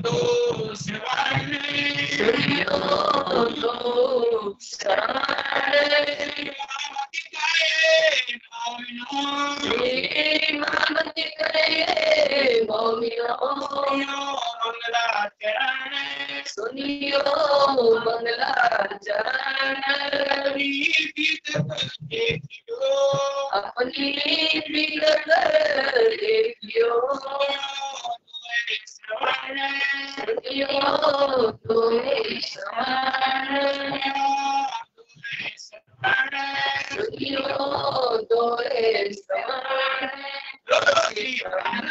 2 श्रवण, सुनियो 2 श्रवण, सुनियो मंगलाचरण, अपनी बिगड़ देखियो, सुनियो 2 श्रवण, सुनियो 2 श्रवण।